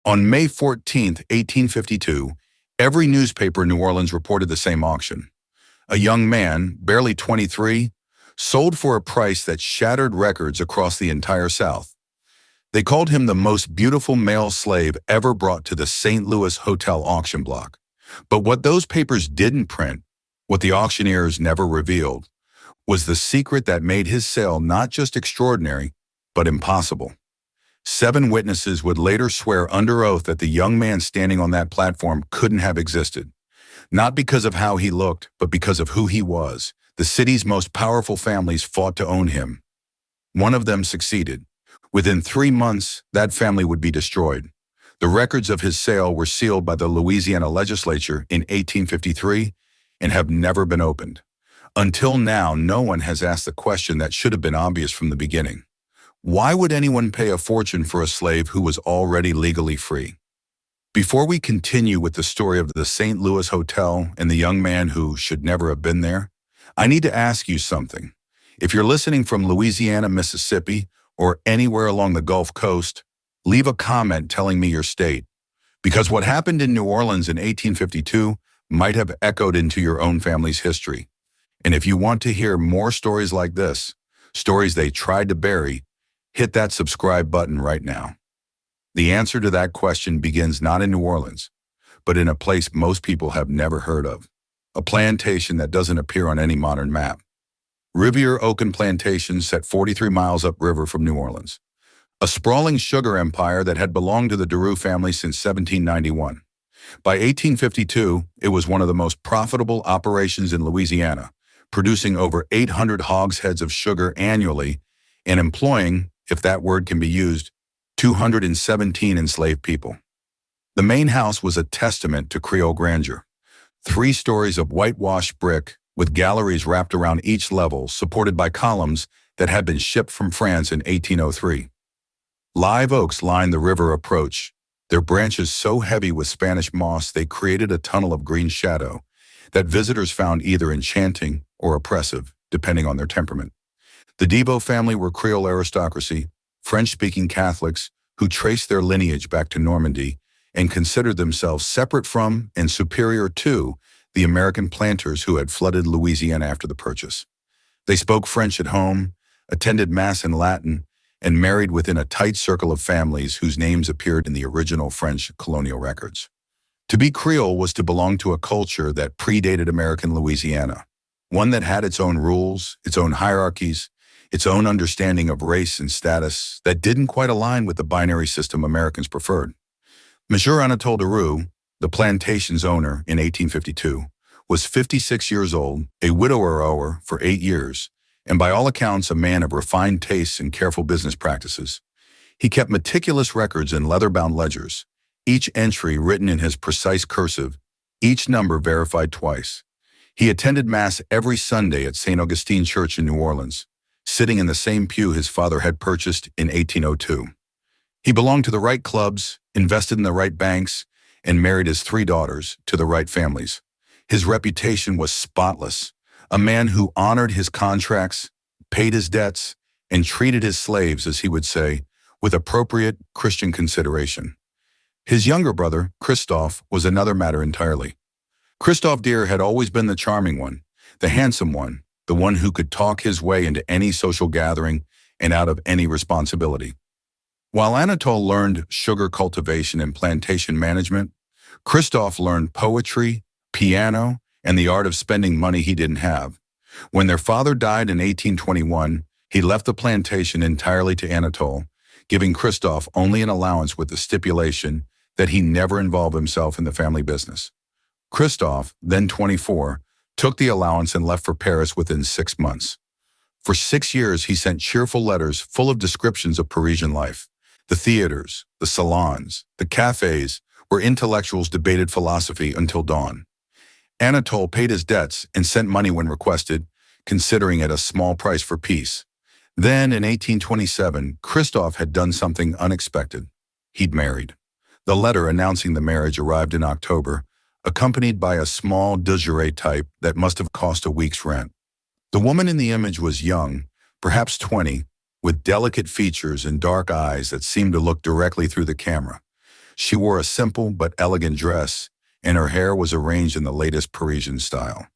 On May 14, 1852, every newspaper in New Orleans reported the same auction. A young man, barely 23, sold for a price that shattered records across the entire South. They called him the most beautiful male slave ever brought to the St. Louis Hotel auction block. But what those papers didn't print, what the auctioneers never revealed, was the secret that made his sale not just extraordinary, but impossible. 7 witnesses would later swear under oath that the young man standing on that platform couldn't have existed, not because of how he looked, but because of who he was. The city's most powerful families fought to own him. One of them succeeded. Within 3 months, that family would be destroyed. The records of his sale were sealed by the Louisiana legislature in 1853 and have never been opened. Until now, no one has asked the question that should have been obvious from the beginning. Why would anyone pay a fortune for a slave who was already legally free? Before we continue with the story of the St. Louis Hotel and the young man who should never have been there, I need to ask you something. If you're listening from Louisiana, Mississippi, or anywhere along the Gulf Coast, leave a comment telling me your state. Because what happened in New Orleans in 1852 might have echoed into your own family's history. And if you want to hear more stories like this, stories they tried to bury, hit that subscribe button right now. The answer to that question begins not in New Orleans, but in a place most people have never heard of, a plantation that doesn't appear on any modern map. Rivier Oaken Plantation set 43 miles upriver from New Orleans, a sprawling sugar empire that had belonged to the Duroux family since 1791. By 1852, it was one of the most profitable operations in Louisiana, producing over 800 hogsheads of sugar annually and employing, if that word can be used, 217 enslaved people. The main house was a testament to Creole grandeur. 3 stories of whitewashed brick with galleries wrapped around each level, supported by columns that had been shipped from France in 1803. Live oaks lined the river approach, their branches so heavy with Spanish moss they created a tunnel of green shadow that visitors found either enchanting or oppressive, depending on their temperament. The Deveau family were Creole aristocracy, French-speaking Catholics who traced their lineage back to Normandy and considered themselves separate from and superior to the American planters who had flooded Louisiana after the purchase. They spoke French at home, attended Mass in Latin, and married within a tight circle of families whose names appeared in the original French colonial records. To be Creole was to belong to a culture that predated American Louisiana, one that had its own rules, its own hierarchies, its own understanding of race and status that didn't quite align with the binary system Americans preferred. Monsieur Anatole Duroux, the plantation's owner in 1852, was 56 years old, a widower for 8 years, and by all accounts a man of refined tastes and careful business practices. He kept meticulous records in leather-bound ledgers, each entry written in his precise cursive, each number verified twice. He attended Mass every Sunday at St. Augustine Church in New Orleans, sitting in the same pew his father had purchased in 1802. He belonged to the right clubs, invested in the right banks, and married his 3 daughters to the right families. His reputation was spotless, a man who honored his contracts, paid his debts, and treated his slaves, as he would say, with appropriate Christian consideration. His younger brother, Christophe, was another matter entirely. Christophe Deer had always been the charming one, the handsome one, the one who could talk his way into any social gathering and out of any responsibility. While Anatole learned sugar cultivation and plantation management, Christophe learned poetry, piano, and the art of spending money he didn't have. When their father died in 1821, he left the plantation entirely to Anatole, giving Christophe only an allowance with the stipulation that he never involve himself in the family business. Christophe, then 24, took the allowance and left for Paris within 6 months. For 6 years, he sent cheerful letters full of descriptions of Parisian life. The theaters, the salons, the cafes, where intellectuals debated philosophy until dawn. Anatole paid his debts and sent money when requested, considering it a small price for peace. Then, in 1827, Christophe had done something unexpected. He'd married. The letter announcing the marriage arrived in October, accompanied by a small de jure type that must have cost a week's rent. The woman in the image was young, perhaps 20, with delicate features and dark eyes that seemed to look directly through the camera. She wore a simple but elegant dress, and her hair was arranged in the latest Parisian style.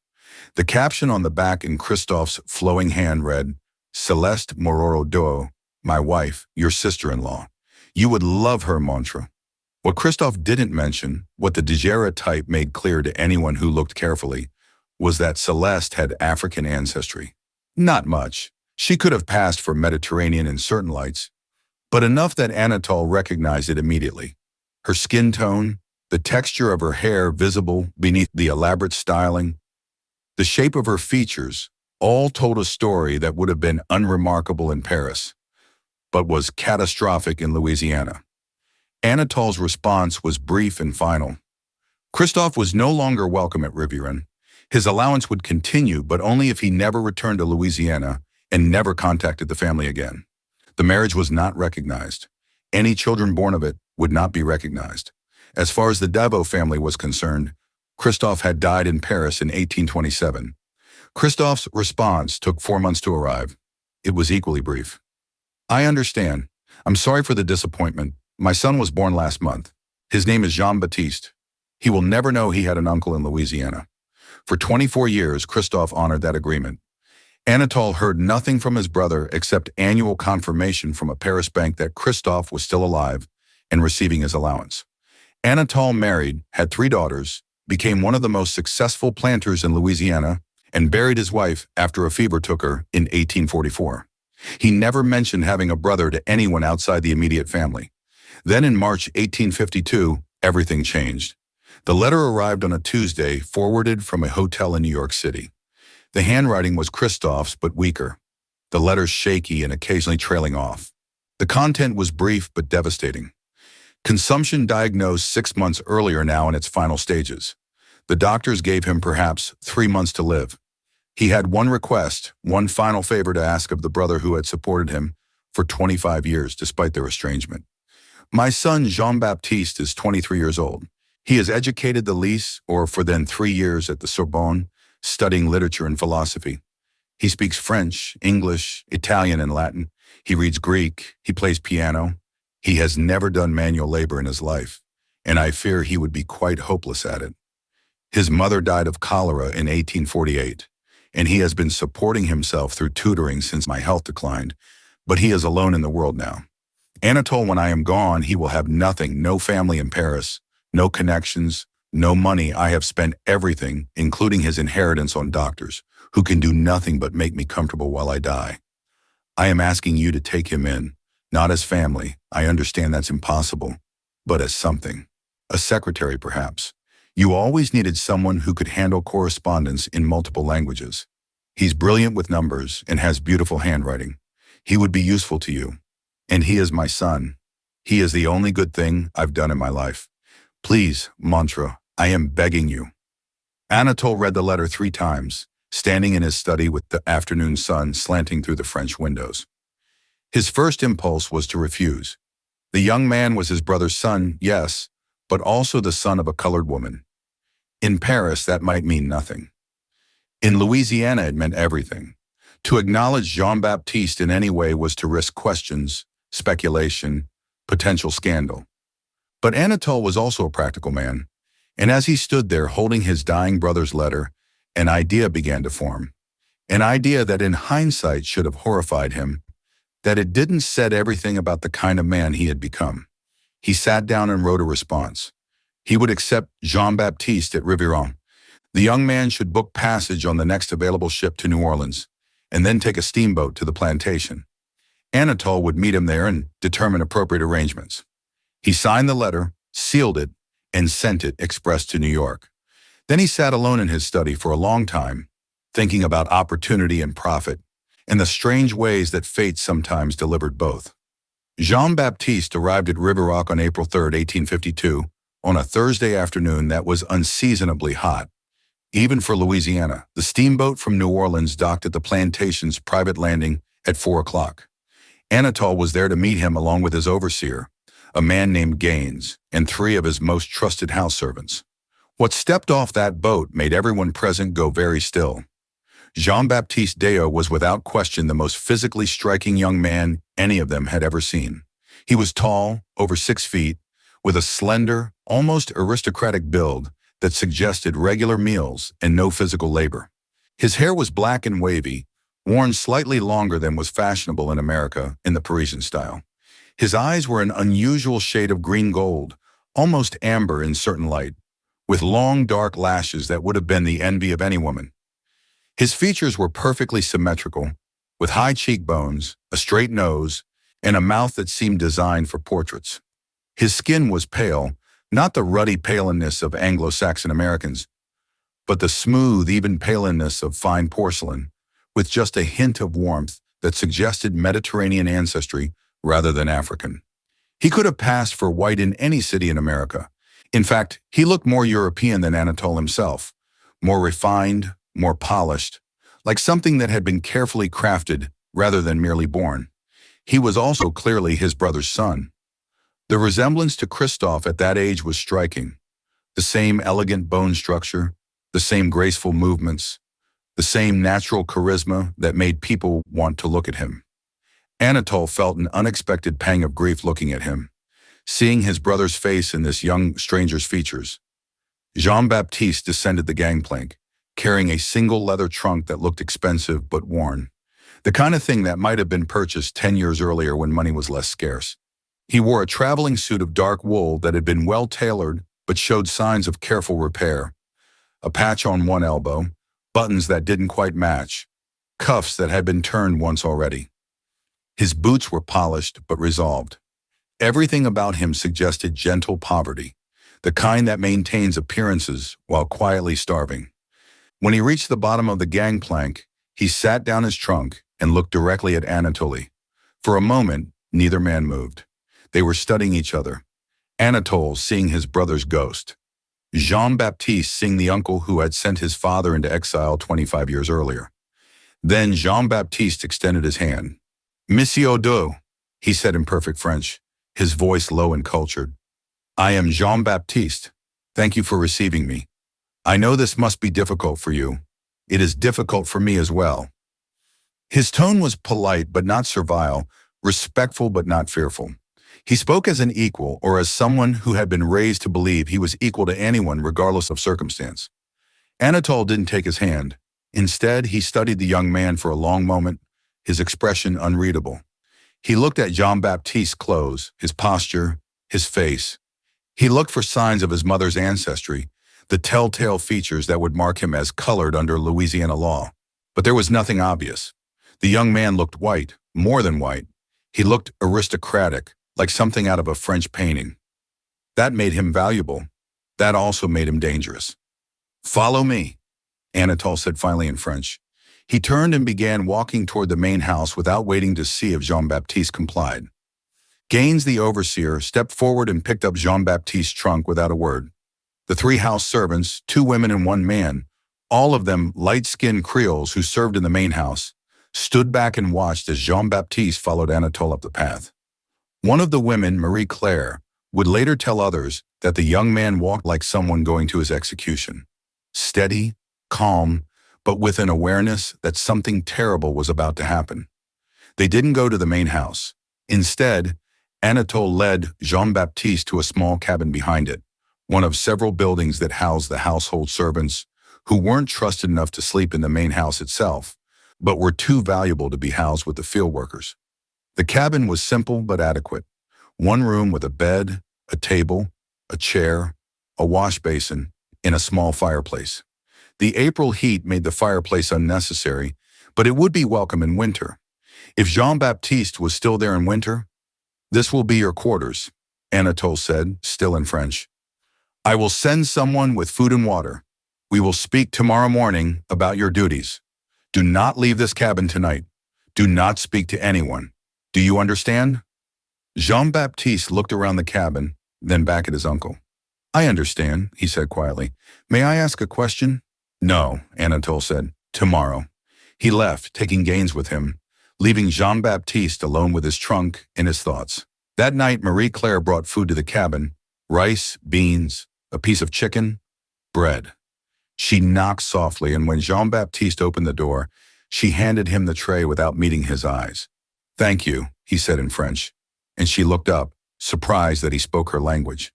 The caption on the back in Christophe's flowing hand read, Celeste Mororo, my wife, your sister-in-law. You would love her, Montre. What Christophe didn't mention, what the daguerreotype made clear to anyone who looked carefully, was that Celeste had African ancestry. Not much. She could have passed for Mediterranean in certain lights, but enough that Anatole recognized it immediately. Her skin tone, the texture of her hair visible beneath the elaborate styling, the shape of her features, all told a story that would have been unremarkable in Paris, but was catastrophic in Louisiana. Anatole's response was brief and final. Christophe was no longer welcome at Riviera. His allowance would continue, but only if he never returned to Louisiana and never contacted the family again. The marriage was not recognized. Any children born of it would not be recognized. As far as the Davaux family was concerned, Christophe had died in Paris in 1827. Christophe's response took 4 months to arrive. It was equally brief. I understand. I'm sorry for the disappointment. My son was born last month. His name is Jean-Baptiste. He will never know he had an uncle in Louisiana. For 24 years, Christophe honored that agreement. Anatole heard nothing from his brother except annual confirmation from a Paris bank that Christophe was still alive and receiving his allowance. Anatole married, had 3 daughters, became one of the most successful planters in Louisiana, and buried his wife after a fever took her in 1844. He never mentioned having a brother to anyone outside the immediate family. Then in March 1852, everything changed. The letter arrived on a Tuesday, forwarded from a hotel in New York City. The handwriting was Christophe's, but weaker. The letters shaky and occasionally trailing off. The content was brief but devastating. Consumption diagnosed 6 months earlier, now in its final stages. The doctors gave him perhaps 3 months to live. He had one request, one final favor to ask of the brother who had supported him for 25 years despite their estrangement. My son Jean-Baptiste is 23 years old. He has educated the Lycée, or for then 3 years at the Sorbonne, studying literature and philosophy. He speaks French, English, Italian, and Latin. He reads Greek. He plays piano. He has never done manual labor in his life, and I fear he would be quite hopeless at it. His mother died of cholera in 1848, and he has been supporting himself through tutoring since my health declined, but he is alone in the world now. Anatole, when I am gone, he will have nothing, no family in Paris, no connections, no money. I have spent everything, including his inheritance, on doctors, who can do nothing but make me comfortable while I die. I am asking you to take him in, not as family, I understand that's impossible, but as something. A secretary, perhaps. You always needed someone who could handle correspondence in multiple languages. He's brilliant with numbers and has beautiful handwriting. He would be useful to you. And he is my son. He is the only good thing I've done in my life. Please, Montre, I am begging you. Anatole read the letter 3 times, standing in his study with the afternoon sun slanting through the French windows. His first impulse was to refuse. The young man was his brother's son, yes, but also the son of a colored woman. In Paris, that might mean nothing. In Louisiana, it meant everything. To acknowledge Jean-Baptiste in any way was to risk questions, speculation, potential scandal. But Anatole was also a practical man, and as he stood there holding his dying brother's letter, an idea began to form. An idea that in hindsight should have horrified him, that it didn't said everything about the kind of man he had become. He sat down and wrote a response. He would accept Jean-Baptiste at Riviera. The young man should book passage on the next available ship to New Orleans, and then take a steamboat to the plantation. Anatole would meet him there and determine appropriate arrangements. He signed the letter, sealed it, and sent it express to New York. Then he sat alone in his study for a long time, thinking about opportunity and profit, and the strange ways that fate sometimes delivered both. Jean-Baptiste arrived at Riviera on April 3, 1852, on a Thursday afternoon that was unseasonably hot. Even for Louisiana, the steamboat from New Orleans docked at the plantation's private landing at 4 o'clock. Anatole was there to meet him along with his overseer, a man named Gaines, and 3 of his most trusted house servants. What stepped off that boat made everyone present go very still. Jean-Baptiste Deo was without question the most physically striking young man any of them had ever seen. He was tall, over 6 feet, with a slender, almost aristocratic build that suggested regular meals and no physical labor. His hair was black and wavy, worn slightly longer than was fashionable in America in the Parisian style. His eyes were an unusual shade of green gold, almost amber in certain light, with long dark lashes that would have been the envy of any woman. His features were perfectly symmetrical, with high cheekbones, a straight nose, and a mouth that seemed designed for portraits. His skin was pale, not the ruddy paleness of Anglo-Saxon Americans, but the smooth, even paleness of fine porcelain, with just a hint of warmth that suggested Mediterranean ancestry rather than African. He could have passed for white in any city in America. In fact, he looked more European than Anatole himself, more refined, more polished, like something that had been carefully crafted rather than merely born. He was also clearly his brother's son. The resemblance to Christophe at that age was striking. The same elegant bone structure, the same graceful movements, the same natural charisma that made people want to look at him. Anatole felt an unexpected pang of grief looking at him, seeing his brother's face in this young stranger's features. Jean-Baptiste descended the gangplank, carrying a single leather trunk that looked expensive but worn, the kind of thing that might have been purchased 10 years earlier when money was less scarce. He wore a traveling suit of dark wool that had been well tailored but showed signs of careful repair. A patch on one elbow, buttons that didn't quite match, cuffs that had been turned once already. His boots were polished but resolved. Everything about him suggested gentle poverty, the kind that maintains appearances while quietly starving. When he reached the bottom of the gangplank, he sat down his trunk and looked directly at Anatole. For a moment, neither man moved. They were studying each other. Anatole seeing his brother's ghost. Jean-Baptiste seeing the uncle who had sent his father into exile 25 years earlier. Then Jean-Baptiste extended his hand. "Monsieur Deux," he said in perfect French, his voice low and cultured. "I am Jean-Baptiste. Thank you for receiving me. I know this must be difficult for you. It is difficult for me as well." His tone was polite but not servile, respectful but not fearful. He spoke as an equal or as someone who had been raised to believe he was equal to anyone regardless of circumstance. Anatole didn't take his hand. Instead, he studied the young man for a long moment, his expression unreadable. He looked at Jean-Baptiste's clothes, his posture, his face. He looked for signs of his mother's ancestry, the telltale features that would mark him as colored under Louisiana law. But there was nothing obvious. The young man looked white, more than white. He looked aristocratic, like something out of a French painting. That made him valuable. That also made him dangerous. "Follow me," Anatole said finally in French. He turned and began walking toward the main house without waiting to see if Jean-Baptiste complied. Gaines, the overseer, stepped forward and picked up Jean-Baptiste's trunk without a word. The 3 house servants, 2 women and 1 man, all of them light-skinned Creoles who served in the main house, stood back and watched as Jean-Baptiste followed Anatole up the path. One of the women, Marie-Claire, would later tell others that the young man walked like someone going to his execution. Steady, calm, but with an awareness that something terrible was about to happen. They didn't go to the main house. Instead, Anatole led Jean-Baptiste to a small cabin behind it, one of several buildings that housed the household servants who weren't trusted enough to sleep in the main house itself, but were too valuable to be housed with the field workers. The cabin was simple but adequate. 1 room with a bed, a table, a chair, a wash basin, and a small fireplace. The April heat made the fireplace unnecessary, but it would be welcome in winter. If Jean-Baptiste was still there in winter, "This will be your quarters," Anatole said, still in French. "I will send someone with food and water. We will speak tomorrow morning about your duties. Do not leave this cabin tonight. Do not speak to anyone. Do you understand?" Jean-Baptiste looked around the cabin, then back at his uncle. "I understand," he said quietly. "May I ask a question?" "No," Anatole said. "Tomorrow." He left, taking Gaines with him, leaving Jean-Baptiste alone with his trunk and his thoughts. That night, Marie-Claire brought food to the cabin: rice, beans, a piece of chicken, bread. She knocked softly, and when Jean-Baptiste opened the door, she handed him the tray without meeting his eyes. "Thank you," he said in French, and she looked up, surprised that he spoke her language.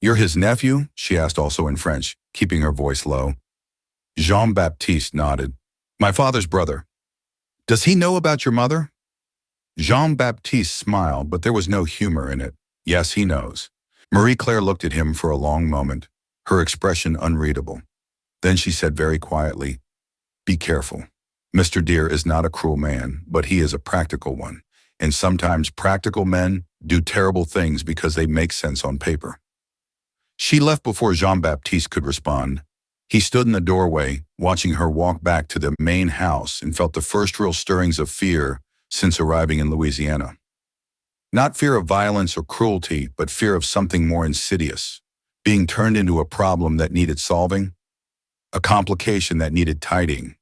You're his nephew? She asked, also in French, keeping her voice low. Jean-Baptiste nodded. My father's brother. Does he know about your mother? Jean-Baptiste smiled, but there was no humor in it. Yes, he knows. Marie-Claire looked at him for a long moment, her expression unreadable. Then she said very quietly, Be careful. Mr. Deere is not a cruel man, but he is a practical one. And sometimes practical men do terrible things because they make sense on paper. She left before Jean-Baptiste could respond. He stood in the doorway, watching her walk back to the main house, and felt the first real stirrings of fear since arriving in Louisiana. Not fear of violence or cruelty, but fear of something more insidious, being turned into a problem that needed solving, a complication that needed tidying,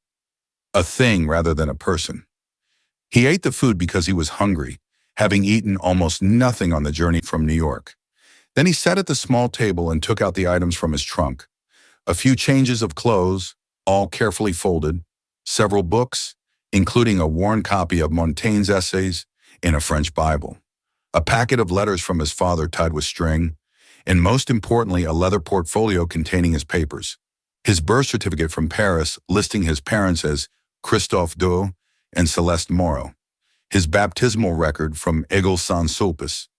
a thing rather than a person. He ate the food because he was hungry, having eaten almost nothing on the journey from New York. Then he sat at the small table and took out the items from his trunk. A few changes of clothes, all carefully folded, several books, including a worn copy of Montaigne's essays and a French Bible, a packet of letters from his father tied with string, and most importantly, a leather portfolio containing his papers. His birth certificate from Paris listing his parents as Christophe Dou and Celeste Moreau, his baptismal record from Aigle-Saint-Sulpice,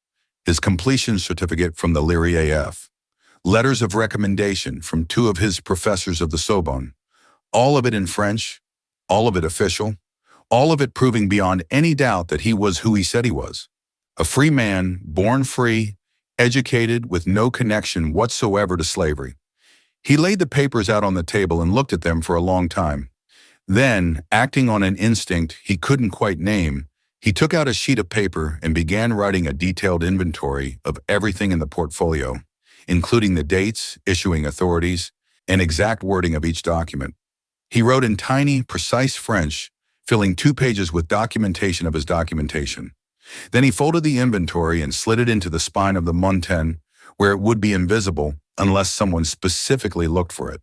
his completion certificate from the Leary AF, letters of recommendation from 2 of his professors of the Sorbonne, all of it in French, all of it official, all of it proving beyond any doubt that he was who he said he was. A free man, born free, educated, with no connection whatsoever to slavery. He laid the papers out on the table and looked at them for a long time. Then, acting on an instinct he couldn't quite name, he took out a sheet of paper and began writing a detailed inventory of everything in the portfolio, including the dates, issuing authorities, and exact wording of each document. He wrote in tiny, precise French, filling 2 pages with documentation of his documentation. Then he folded the inventory and slid it into the spine of the Montaigne, where it would be invisible unless someone specifically looked for it.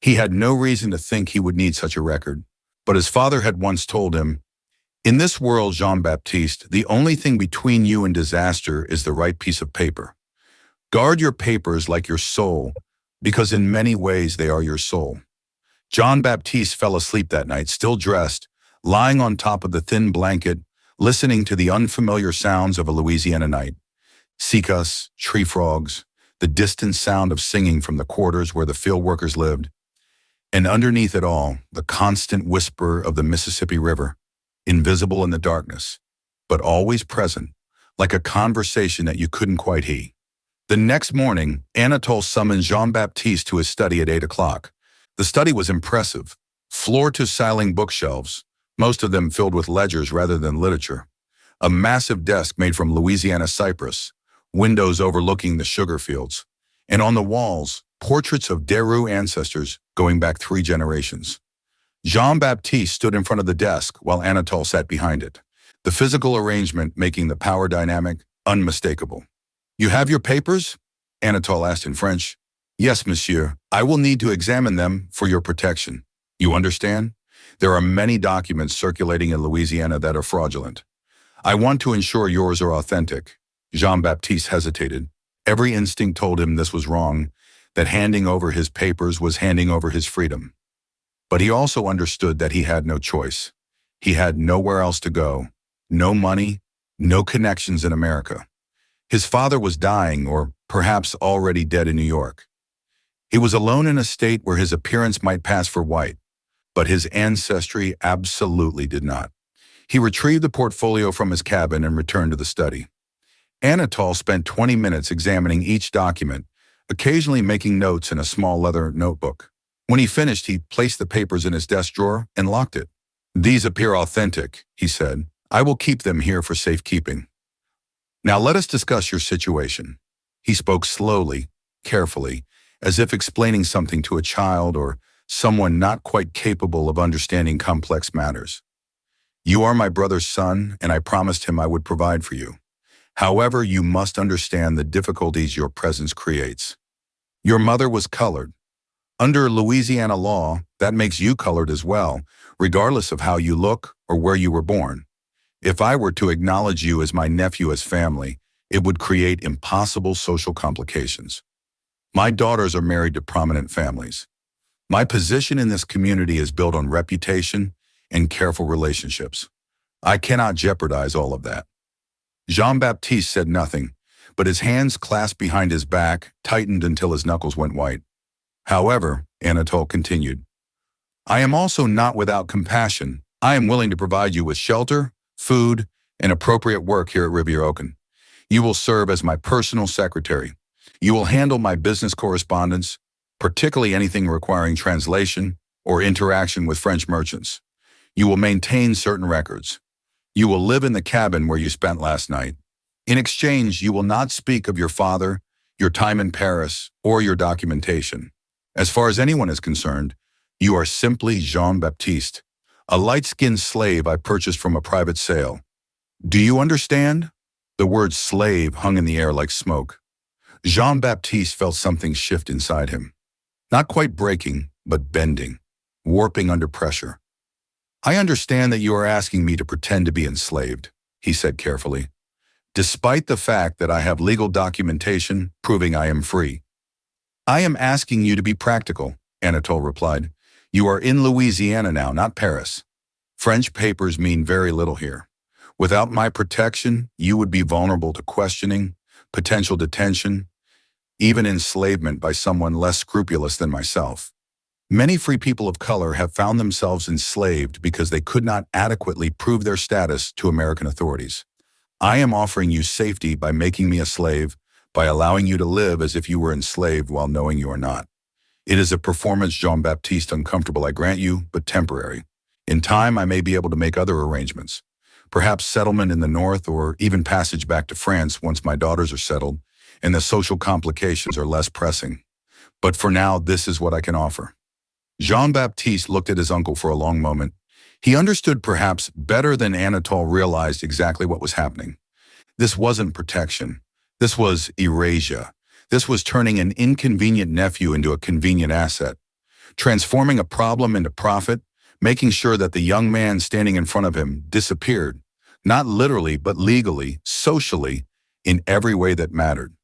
He had no reason to think he would need such a record, but his father had once told him, In this world, Jean-Baptiste, the only thing between you and disaster is the right piece of paper. Guard your papers like your soul, because in many ways they are your soul. Jean-Baptiste fell asleep that night, still dressed, lying on top of the thin blanket, listening to the unfamiliar sounds of a Louisiana night. Cicadas, tree frogs, the distant sound of singing from the quarters where the field workers lived, and underneath it all, the constant whisper of the Mississippi River, invisible in the darkness, but always present, like a conversation that you couldn't quite hear. The next morning, Anatole summoned Jean-Baptiste to his study at 8 o'clock. The study was impressive, floor-to-ceiling bookshelves, most of them filled with ledgers rather than literature, a massive desk made from Louisiana cypress, windows overlooking the sugar fields, and on the walls, portraits of Deroux ancestors going back 3 generations. Jean-Baptiste stood in front of the desk while Anatole sat behind it, the physical arrangement making the power dynamic unmistakable. You have your papers? Anatole asked in French. Yes, monsieur. I will need to examine them for your protection. You understand? There are many documents circulating in Louisiana that are fraudulent. I want to ensure yours are authentic. Jean-Baptiste hesitated. Every instinct told him this was wrong, that handing over his papers was handing over his freedom. But he also understood that he had no choice. He had nowhere else to go, no money, no connections in America. His father was dying, or perhaps already dead in New York. He was alone in a state where his appearance might pass for white, but his ancestry absolutely did not. He retrieved the portfolio from his cabin and returned to the study. Anatole spent 20 minutes examining each document, occasionally making notes in a small leather notebook. When he finished, he placed the papers in his desk drawer and locked it. These appear authentic, he said. I will keep them here for safekeeping. Now let us discuss your situation. He spoke slowly, carefully, as if explaining something to a child or someone not quite capable of understanding complex matters. You are my brother's son, and I promised him I would provide for you. However, you must understand the difficulties your presence creates. Your mother was colored. Under Louisiana law, that makes you colored as well, regardless of how you look or where you were born. If I were to acknowledge you as my nephew as family, it would create impossible social complications. My daughters are married to prominent families. My position in this community is built on reputation and careful relationships. I cannot jeopardize all of that." Jean-Baptiste said nothing, but his hands clasped behind his back tightened until his knuckles went white. "However," Anatole continued, "I am also not without compassion. I am willing to provide you with shelter, food, and appropriate work here at Rivière-Oaken. You will serve as my personal secretary. You will handle my business correspondence, particularly anything requiring translation or interaction with French merchants. You will maintain certain records. You will live in the cabin where you spent last night. In exchange, you will not speak of your father, your time in Paris, or your documentation. As far as anyone is concerned, you are simply Jean-Baptiste, a light-skinned slave I purchased from a private sale. Do you understand?" The word slave hung in the air like smoke. Jean-Baptiste felt something shift inside him. Not quite breaking, but bending, warping under pressure. "I understand that you are asking me to pretend to be enslaved," he said carefully, "despite the fact that I have legal documentation proving I am free." "I am asking you to be practical," Anatole replied. "You are in Louisiana now, not Paris. French papers mean very little here. Without my protection, you would be vulnerable to questioning, potential detention, even enslavement by someone less scrupulous than myself. Many free people of color have found themselves enslaved because they could not adequately prove their status to American authorities. I am offering you safety by making me a slave, by allowing you to live as if you were enslaved while knowing you are not. It is a performance, Jean-Baptiste, uncomfortable, I grant you, but temporary. In time, I may be able to make other arrangements. Perhaps settlement in the north or even passage back to France once my daughters are settled and the social complications are less pressing. But for now, this is what I can offer." Jean-Baptiste looked at his uncle for a long moment. He understood perhaps better than Anatole realized exactly what was happening. This wasn't protection. This was erasure. This was turning an inconvenient nephew into a convenient asset, transforming a problem into profit, making sure that the young man standing in front of him disappeared, not literally, but legally, socially, in every way that mattered.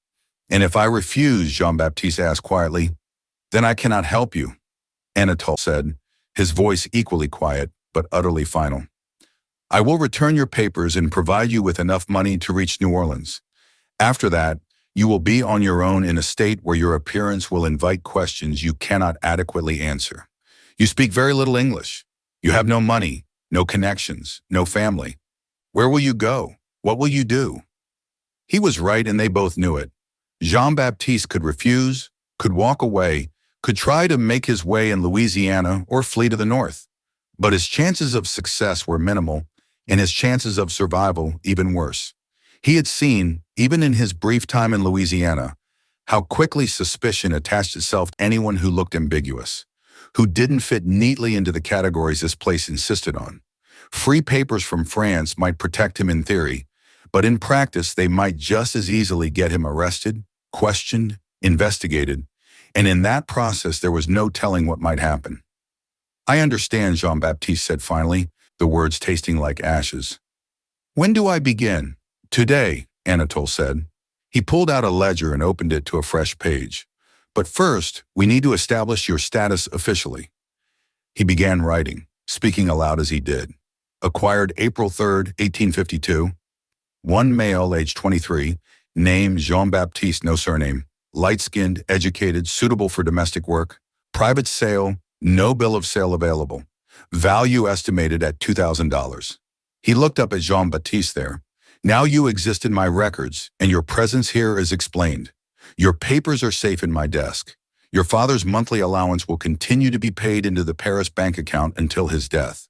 "And if I refuse," Jean-Baptiste asked quietly, "then I cannot help you," Anatole said, his voice equally quiet, but utterly final. "I will return your papers and provide you with enough money to reach New Orleans. After that, you will be on your own in a state where your appearance will invite questions you cannot adequately answer. You speak very little English. You have no money, no connections, no family. Where will you go? What will you do?" He was right, and they both knew it. Jean-Baptiste could refuse, could walk away, could try to make his way in Louisiana or flee to the north. But his chances of success were minimal, and his chances of survival even worse. He had seen, even in his brief time in Louisiana, how quickly suspicion attached itself to anyone who looked ambiguous, who didn't fit neatly into the categories this place insisted on. Free papers from France might protect him in theory, but in practice they might just as easily get him arrested, questioned, investigated, and in that process there was no telling what might happen. "I understand," Jean-Baptiste said finally, the words tasting like ashes. "When do I begin?" "Today," Anatole said. He pulled out a ledger and opened it to a fresh page. "But first, we need to establish your status officially." He began writing, speaking aloud as he did. "Acquired April 3rd, 1852. One male, age 23, name Jean-Baptiste, no surname, light-skinned, educated, suitable for domestic work, private sale, no bill of sale available, value estimated at $2,000. He looked up at Jean-Baptiste there. "Now you exist in my records, and your presence here is explained. Your papers are safe in my desk. Your father's monthly allowance will continue to be paid into the Paris bank account until his death,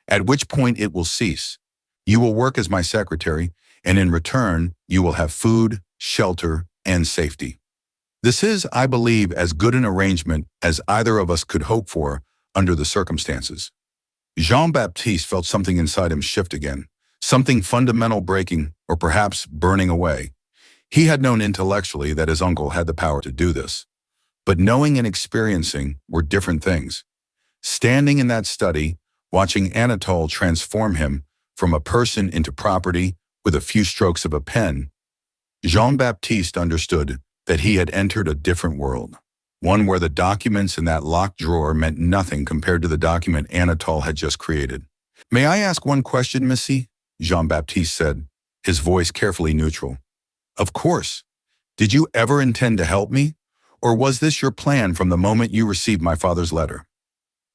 at which point it will cease. You will work as my secretary, and in return, you will have food, shelter, and safety. This is, I believe, as good an arrangement as either of us could hope for under the circumstances." Jean-Baptiste felt something inside him shift again, something fundamental breaking or perhaps burning away. He had known intellectually that his uncle had the power to do this, but knowing and experiencing were different things. Standing in that study, watching Anatole transform him from a person into property with a few strokes of a pen, Jean-Baptiste understood that he had entered a different world, one where the documents in that locked drawer meant nothing compared to the document Anatole had just created. "May I ask one question, Missy?" Jean-Baptiste said, his voice carefully neutral. "Of course. Did you ever intend to help me? Or was this your plan from the moment you received my father's letter?"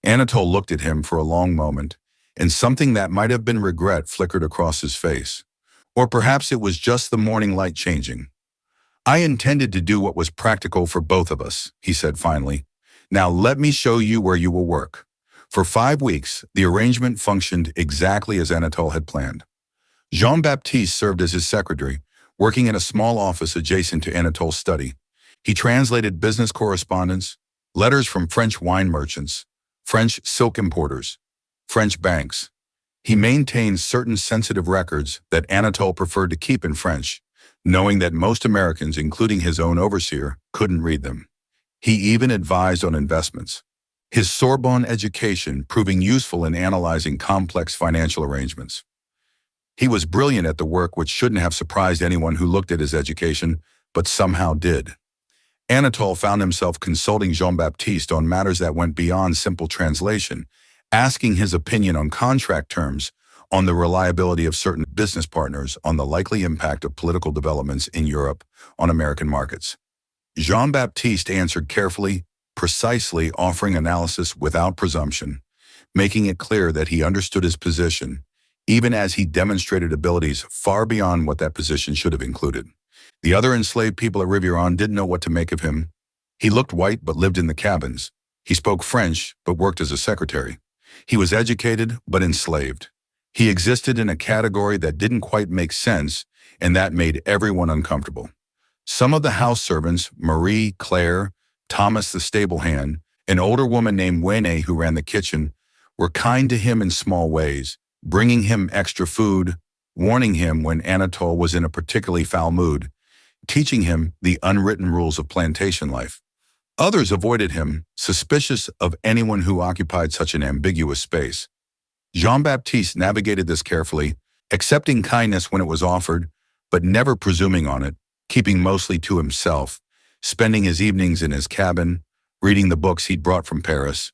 Anatole looked at him for a long moment, and something that might have been regret flickered across his face. Or perhaps it was just the morning light changing. "I intended to do what was practical for both of us," he said finally. "Now let me show you where you will work." For 5 weeks, the arrangement functioned exactly as Anatole had planned. Jean-Baptiste served as his secretary, working in a small office adjacent to Anatole's study. He translated business correspondence, letters from French wine merchants, French silk importers, French banks. He maintained certain sensitive records that Anatole preferred to keep in French, knowing that most Americans, including his own overseer, couldn't read them. He even advised on investments, his Sorbonne education proving useful in analyzing complex financial arrangements. He was brilliant at the work which shouldn't have surprised anyone who looked at his education, but somehow did. Anatole found himself consulting Jean-Baptiste on matters that went beyond simple translation, asking his opinion on contract terms, on the reliability of certain business partners, on the likely impact of political developments in Europe on American markets. Jean-Baptiste answered carefully, precisely, offering analysis without presumption, making it clear that he understood his position, even as he demonstrated abilities far beyond what that position should have included. The other enslaved people at Riviron didn't know what to make of him. He looked white but lived in the cabins. He spoke French but worked as a secretary. He was educated but enslaved. He existed in a category that didn't quite make sense, and that made everyone uncomfortable. Some of the house servants, Marie, Claire, Thomas the stable hand, an older woman named Wayne who ran the kitchen, were kind to him in small ways, bringing him extra food, warning him when Anatole was in a particularly foul mood, teaching him the unwritten rules of plantation life. Others avoided him, suspicious of anyone who occupied such an ambiguous space. Jean-Baptiste navigated this carefully, accepting kindness when it was offered, but never presuming on it, keeping mostly to himself, spending his evenings in his cabin, reading the books he'd brought from Paris.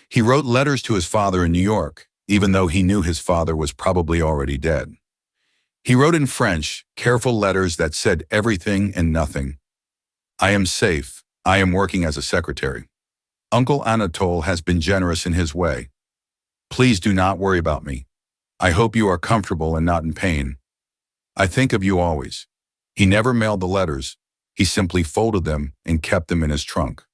He wrote letters to his father in New York, even though he knew his father was probably already dead. He wrote in French, careful letters that said everything and nothing. "I am safe. I am working as a secretary. Uncle Anatole has been generous in his way. Please do not worry about me. I hope you are comfortable and not in pain. I think of you always." He never mailed the letters. He simply folded them and kept them in his trunk,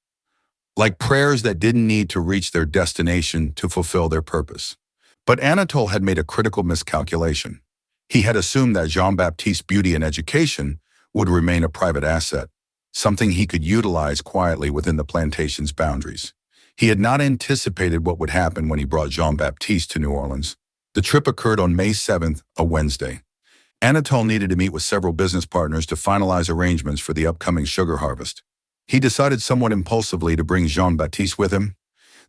like prayers that didn't need to reach their destination to fulfill their purpose. But Anatole had made a critical miscalculation. He had assumed that Jean-Baptiste's beauty and education would remain a private asset, something he could utilize quietly within the plantation's boundaries. He had not anticipated what would happen when he brought Jean-Baptiste to New Orleans. The trip occurred on May 7th, a Wednesday. Anatole needed to meet with several business partners to finalize arrangements for the upcoming sugar harvest. He decided somewhat impulsively to bring Jean-Baptiste with him.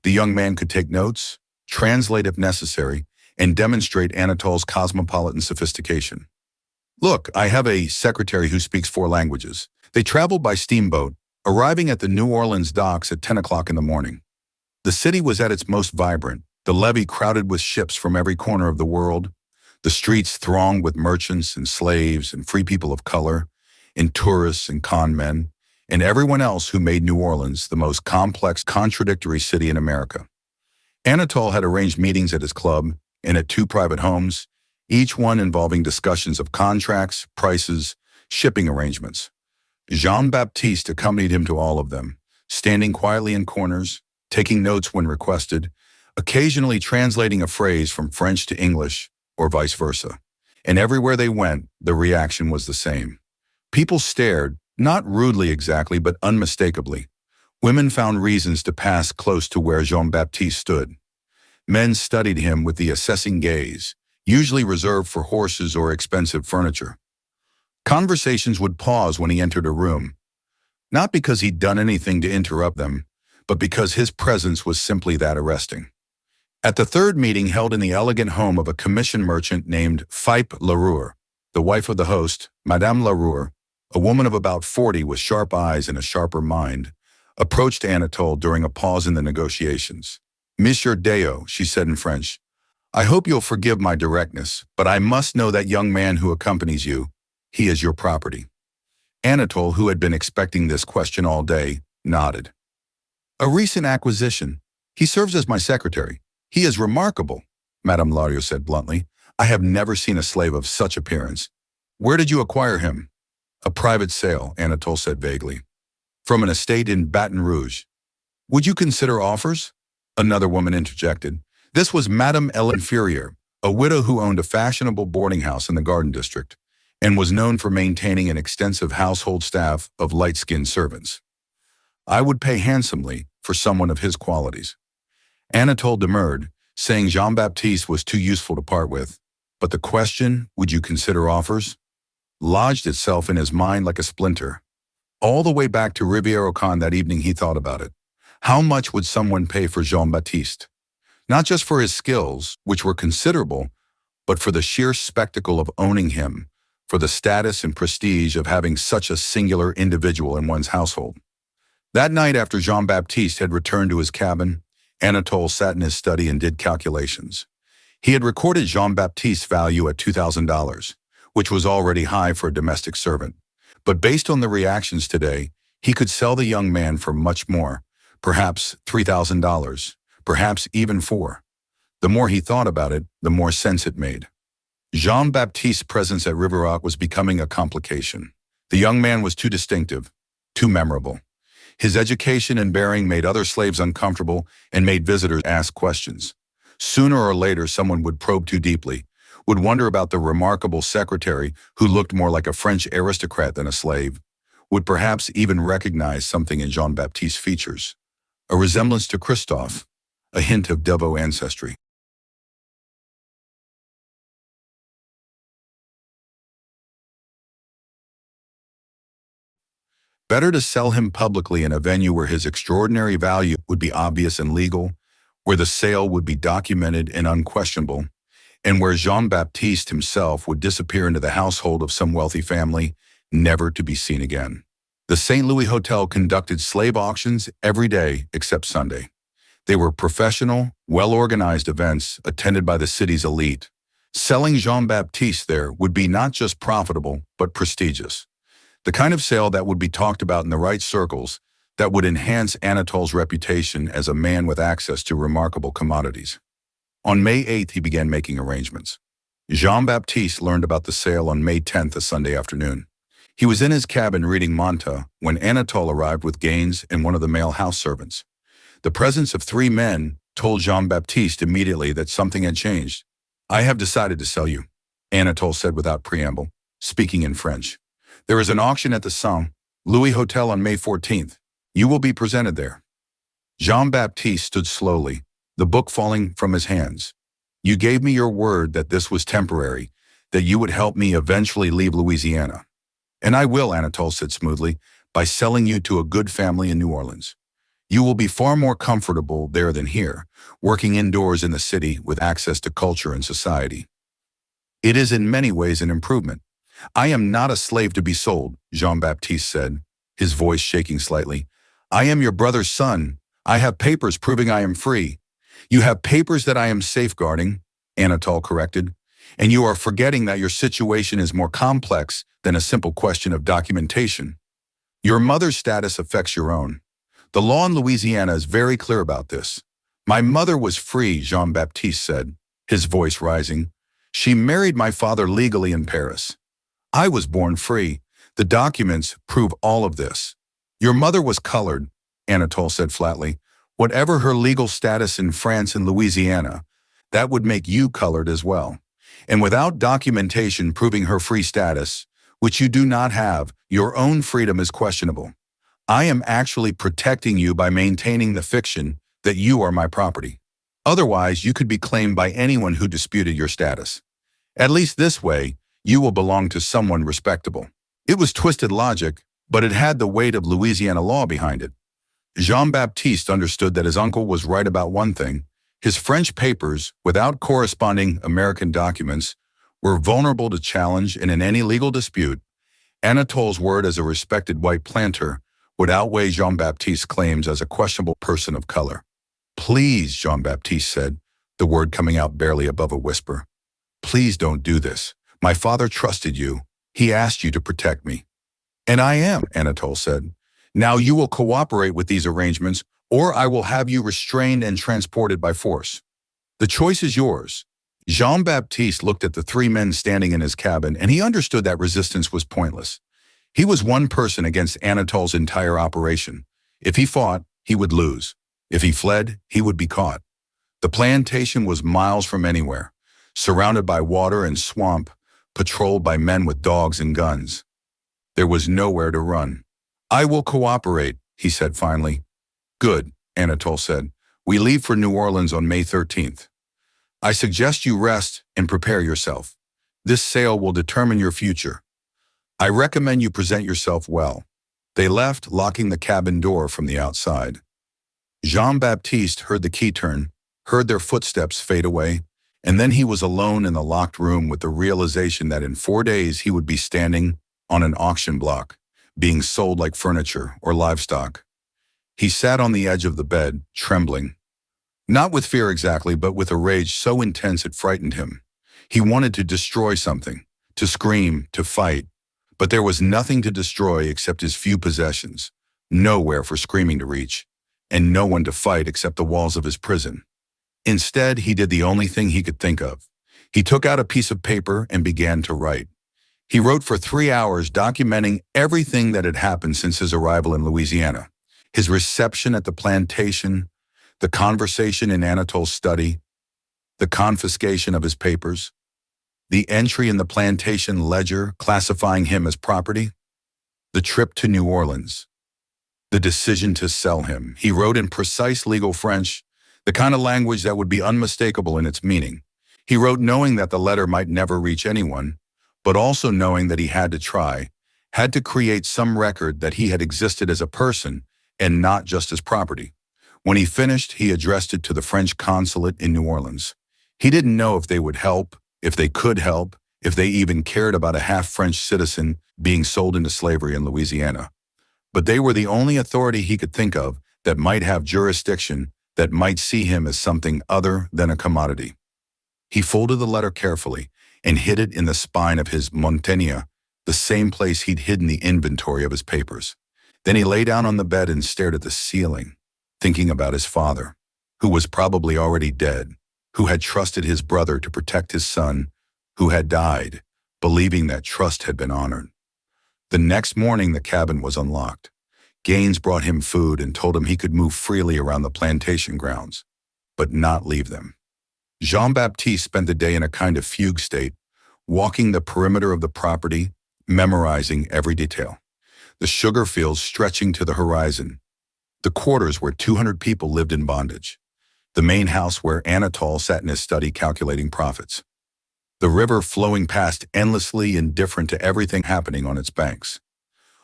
The young man could take notes, translate if necessary, and demonstrate Anatole's cosmopolitan sophistication. "Look, I have a secretary who speaks 4 languages. They traveled by steamboat, arriving at the New Orleans docks at 10 o'clock in the morning. The city was at its most vibrant, the levee crowded with ships from every corner of the world, the streets thronged with merchants and slaves and free people of color, and tourists and con men, and everyone else who made New Orleans the most complex, contradictory city in America. Anatole had arranged meetings at his club and at 2 private homes, each one involving discussions of contracts, prices, shipping arrangements. Jean-Baptiste accompanied him to all of them, standing quietly in corners, taking notes when requested, occasionally translating a phrase from French to English or vice versa. And everywhere they went, the reaction was the same. People stared, not rudely exactly, but unmistakably. Women found reasons to pass close to where Jean-Baptiste stood. Men studied him with the assessing gaze, usually reserved for horses or expensive furniture. Conversations would pause when he entered a room, not because he'd done anything to interrupt them, but because his presence was simply that arresting. At the 3rd meeting held in the elegant home of a commission merchant named Philippe Leroux, the wife of the host, Madame Leroux, A woman of about 40 with sharp eyes and a sharper mind approached Anatole during a pause in the negotiations. "Monsieur Deo," she said in French, "I hope you'll forgive my directness, but I must know that young man who accompanies you. He is your property." Anatole, who had been expecting this question all day, nodded. "A recent acquisition. He serves as my secretary. He is remarkable," Madame Lario said bluntly. "I have never seen a slave of such appearance." "Where did you acquire him?" "A private sale," Anatole said vaguely. "From an estate in Baton Rouge." "Would you consider offers?" Another woman interjected. This was Madame Ellen Fourier, a widow who owned a fashionable boarding house in the Garden District and was known for maintaining an extensive household staff of light-skinned servants. "I would pay handsomely for someone of his qualities." Anatole demurred, saying Jean-Baptiste was too useful to part with. But the question, "Would you consider offers?" lodged itself in his mind like a splinter. All the way back to Rivière-au-Can that evening he thought about it. How much would someone pay for Jean-Baptiste? Not just for his skills, which were considerable, but for the sheer spectacle of owning him, for the status and prestige of having such a singular individual in one's household. That night after Jean-Baptiste had returned to his cabin, Anatole sat in his study and did calculations. He had recorded Jean-Baptiste's value at $2,000, which was already high for a domestic servant. But based on the reactions today, he could sell the young man for much more, perhaps $3,000, perhaps even $4,000. The more he thought about it, the more sense it made. Jean-Baptiste's presence at Rivierac was becoming a complication. The young man was too distinctive, too memorable. His education and bearing made other slaves uncomfortable and made visitors ask questions. Sooner or later, someone would probe too deeply, would wonder about the remarkable secretary who looked more like a French aristocrat than a slave, would perhaps even recognize something in Jean-Baptiste's features. A resemblance to Christophe, a hint of Devoe ancestry. Better to sell him publicly in a venue where his extraordinary value would be obvious and legal, where the sale would be documented and unquestionable, and where Jean-Baptiste himself would disappear into the household of some wealthy family, never to be seen again. The St. Louis Hotel conducted slave auctions every day except Sunday. They were professional, well-organized events attended by the city's elite. Selling Jean-Baptiste there would be not just profitable, but prestigious. The kind of sale that would be talked about in the right circles, that would enhance Anatole's reputation as a man with access to remarkable commodities. On May 8th, he began making arrangements. Jean-Baptiste learned about the sale on May 10th, a Sunday afternoon. He was in his cabin reading Monta when Anatole arrived with Gaines and one of the male house servants. The presence of 3 men told Jean-Baptiste immediately that something had changed. "I have decided to sell you," Anatole said without preamble, speaking in French. "There is an auction at the St. Louis Hotel on May 14th. You will be presented there." Jean-Baptiste stood slowly, the book falling from his hands. "You gave me your word that this was temporary, that you would help me eventually leave Louisiana." "And I will," Anatole said smoothly, "by selling you to a good family in New Orleans. You will be far more comfortable there than here, working indoors in the city with access to culture and society. It is in many ways an improvement." "I am not a slave to be sold," Jean-Baptiste said, his voice shaking slightly. "I am your brother's son. I have papers proving I am free." "You have papers that I am safeguarding," Anatole corrected, "and you are forgetting that your situation is more complex than a simple question of documentation. Your mother's status affects your own. The law in Louisiana is very clear about this." "My mother was free," Jean-Baptiste said, his voice rising. "She married my father legally in Paris. I was born free. The documents prove all of this." "Your mother was colored," Anatole said flatly. "Whatever her legal status in France and Louisiana, that would make you colored as well. And without documentation proving her free status, which you do not have, your own freedom is questionable. I am actually protecting you by maintaining the fiction that you are my property. Otherwise, you could be claimed by anyone who disputed your status. At least this way, you will belong to someone respectable." It was twisted logic, but it had the weight of Louisiana law behind it. Jean-Baptiste understood that his uncle was right about one thing. His French papers, without corresponding American documents, were vulnerable to challenge and in any legal dispute, Anatole's word as a respected white planter would outweigh Jean-Baptiste's claims as a questionable person of color. "Please," Jean-Baptiste said, the word coming out barely above a whisper. "Please don't do this. My father trusted you. He asked you to protect me." "And I am," Anatole said. "Now you will cooperate with these arrangements, or I will have you restrained and transported by force. The choice is yours." Jean-Baptiste looked at the three men standing in his cabin, and he understood that resistance was pointless. He was one person against Anatole's entire operation. If he fought, he would lose. If he fled, he would be caught. The plantation was miles from anywhere, surrounded by water and swamp, patrolled by men with dogs and guns. There was nowhere to run. "I will cooperate," he said finally. "Good," Anatole said. "We leave for New Orleans on May 13th. I suggest you rest and prepare yourself. This sail will determine your future. I recommend you present yourself well." They left, locking the cabin door from the outside. Jean-Baptiste heard the key turn, heard their footsteps fade away, and then he was alone in the locked room with the realization that in 4 days he would be standing on an auction block, being sold like furniture or livestock. He sat on the edge of the bed, trembling. Not with fear exactly, but with a rage so intense it frightened him. He wanted to destroy something, to scream, to fight. But there was nothing to destroy except his few possessions, nowhere for screaming to reach, and no one to fight except the walls of his prison. Instead, he did the only thing he could think of. He took out a piece of paper and began to write. He wrote for 3 hours, documenting everything that had happened since his arrival in Louisiana. His reception at the plantation, the conversation in Anatole's study, the confiscation of his papers, the entry in the plantation ledger classifying him as property, the trip to New Orleans, the decision to sell him. He wrote in precise legal French, the kind of language that would be unmistakable in its meaning. He wrote knowing that the letter might never reach anyone, but also knowing that he had to try, had to create some record that he had existed as a person and not just as property. When he finished, he addressed it to the French consulate in New Orleans. He didn't know if they would help, if they could help, if they even cared about a half-French citizen being sold into slavery in Louisiana. But they were the only authority he could think of that might have jurisdiction, that might see him as something other than a commodity. He folded the letter carefully and hid it in the spine of his montagne, the same place he'd hidden the inventory of his papers. Then he lay down on the bed and stared at the ceiling, thinking about his father, who was probably already dead, who had trusted his brother to protect his son, who had died, believing that trust had been honored. The next morning, the cabin was unlocked. Gaines brought him food and told him he could move freely around the plantation grounds, but not leave them. Jean-Baptiste spent the day in a kind of fugue state, walking the perimeter of the property, memorizing every detail. The sugar fields stretching to the horizon, the quarters where 200 people lived in bondage, the main house where Anatole sat in his study calculating profits, the river flowing past endlessly indifferent to everything happening on its banks.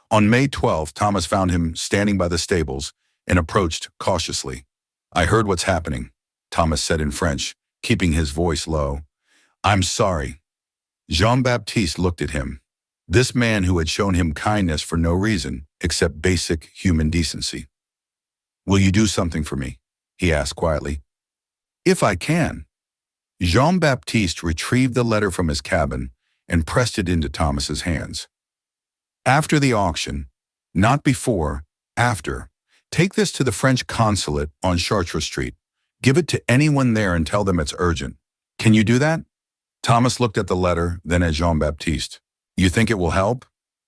On May 12th, Thomas found him standing by the stables and approached cautiously. "I heard what's happening," Thomas said in French, keeping his voice low. "I'm sorry." Jean-Baptiste looked at him, this man who had shown him kindness for no reason except basic human decency. "Will you do something for me?" he asked quietly. "If I can." Jean-Baptiste retrieved the letter from his cabin and pressed it into Thomas's hands. "After the auction, not before, after, take this to the French consulate on Chartres Street. Give it to anyone there and tell them it's urgent. Can you do that?" Thomas looked at the letter, then at Jean-Baptiste. "You think it will help?"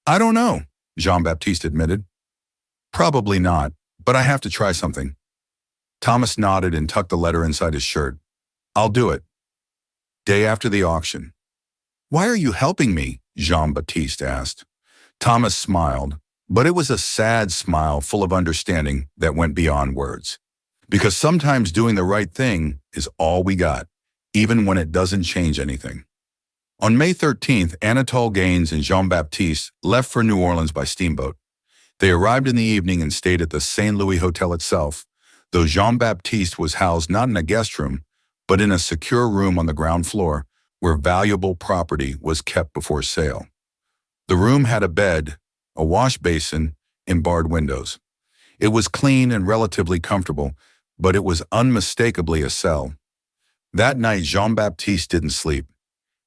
"I don't know," Jean-Baptiste admitted. "Probably not, but I have to try something." Thomas nodded and tucked the letter inside his shirt. "I'll do it." Day after the auction. "Why are you helping me?" Jean-Baptiste asked. Thomas smiled, but it was a sad smile full of understanding that went beyond words. Because sometimes doing the right thing is all we got, even when it doesn't change anything. On May 13th, Anatole Gaines and Jean-Baptiste left for New Orleans by steamboat. They arrived in the evening and stayed at the St. Louis Hotel itself, though Jean-Baptiste was housed not in a guest room, but in a secure room on the ground floor where valuable property was kept before sale. The room had a bed, a wash basin, and barred windows. It was clean and relatively comfortable, but it was unmistakably a cell. That night, Jean-Baptiste didn't sleep.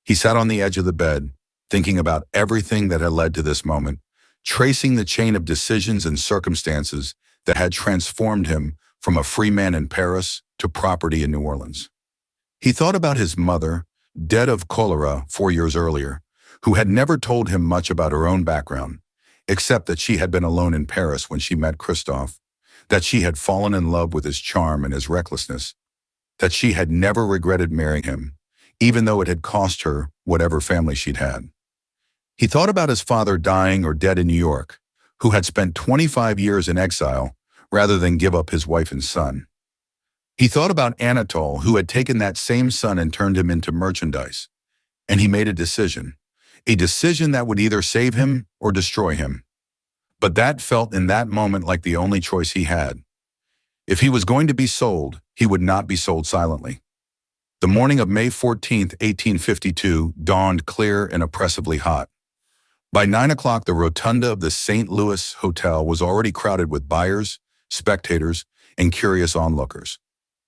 He sat on the edge of the bed, thinking about everything that had led to this moment, tracing the chain of decisions and circumstances that had transformed him from a free man in Paris to property in New Orleans. He thought about his mother, dead of cholera 4 years earlier, who had never told him much about her own background, except that she had been alone in Paris when she met Christophe, that she had fallen in love with his charm and his recklessness, that she had never regretted marrying him, even though it had cost her whatever family she'd had. He thought about his father dying or dead in New York, who had spent 25 years in exile rather than give up his wife and son. He thought about Anatole, who had taken that same son and turned him into merchandise. And he made a decision that would either save him or destroy him. But that felt in that moment like the only choice he had. If he was going to be sold, he would not be sold silently. The morning of May 14, 1852, dawned clear and oppressively hot. By 9 o'clock, the rotunda of the St. Louis Hotel was already crowded with buyers, spectators, and curious onlookers.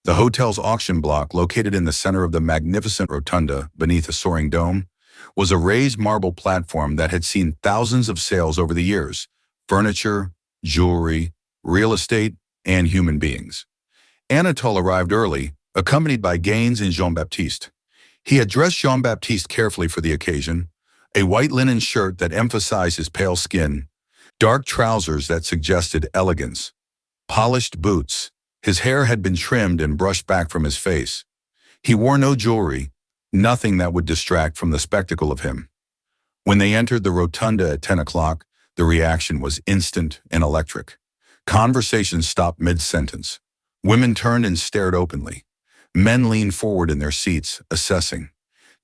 The hotel's auction block, located in the center of the magnificent rotunda beneath a soaring dome, was a raised marble platform that had seen thousands of sales over the years: furniture, jewelry, real estate, and human beings. Anatole arrived early, accompanied by Gaines and Jean-Baptiste. He had dressed Jean-Baptiste carefully for the occasion: a white linen shirt that emphasized his pale skin, dark trousers that suggested elegance, polished boots. His hair had been trimmed and brushed back from his face. He wore no jewelry, nothing that would distract from the spectacle of him. When they entered the rotunda at 10 o'clock, the reaction was instant and electric. Conversation stopped mid-sentence. Women turned and stared openly. Men leaned forward in their seats, assessing.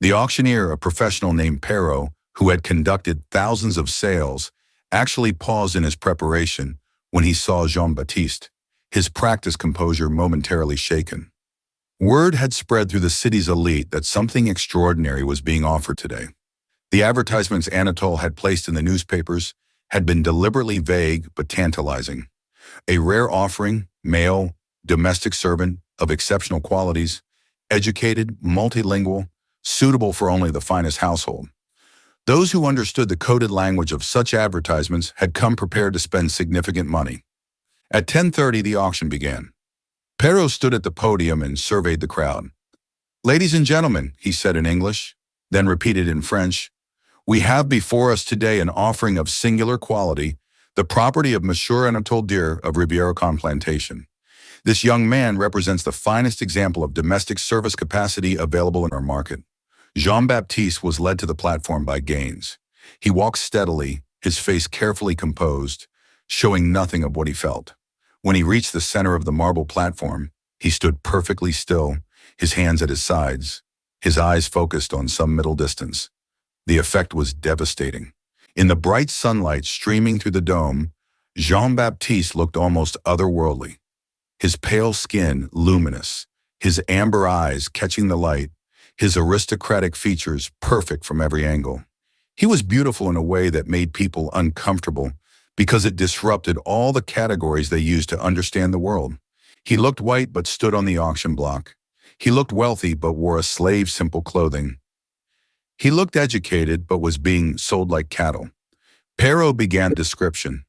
The auctioneer, a professional named Perrault, who had conducted thousands of sales, actually paused in his preparation when he saw Jean-Baptiste, his practiced composure momentarily shaken. Word had spread through the city's elite that something extraordinary was being offered today. The advertisements Anatole had placed in the newspapers had been deliberately vague but tantalizing. A rare offering, male, domestic servant, of exceptional qualities, educated, multilingual, suitable for only the finest household. Those who understood the coded language of such advertisements had come prepared to spend significant money. At 10:30, the auction began. Perrault stood at the podium and surveyed the crowd. "Ladies and gentlemen," he said in English, then repeated in French, "we have before us today an offering of singular quality, the property of Monsieur Anatole Deer of Rivière-Con Plantation. This young man represents the finest example of domestic service capacity available in our market." Jean-Baptiste was led to the platform by Gaines. He walked steadily, his face carefully composed, showing nothing of what he felt. When he reached the center of the marble platform, he stood perfectly still, his hands at his sides, his eyes focused on some middle distance. The effect was devastating. In the bright sunlight streaming through the dome, Jean-Baptiste looked almost otherworldly. His pale skin luminous, his amber eyes catching the light, his aristocratic features perfect from every angle. He was beautiful in a way that made people uncomfortable because it disrupted all the categories they used to understand the world. He looked white but stood on the auction block. He looked wealthy but wore a slave's simple clothing. He looked educated but was being sold like cattle. Perrault began the description.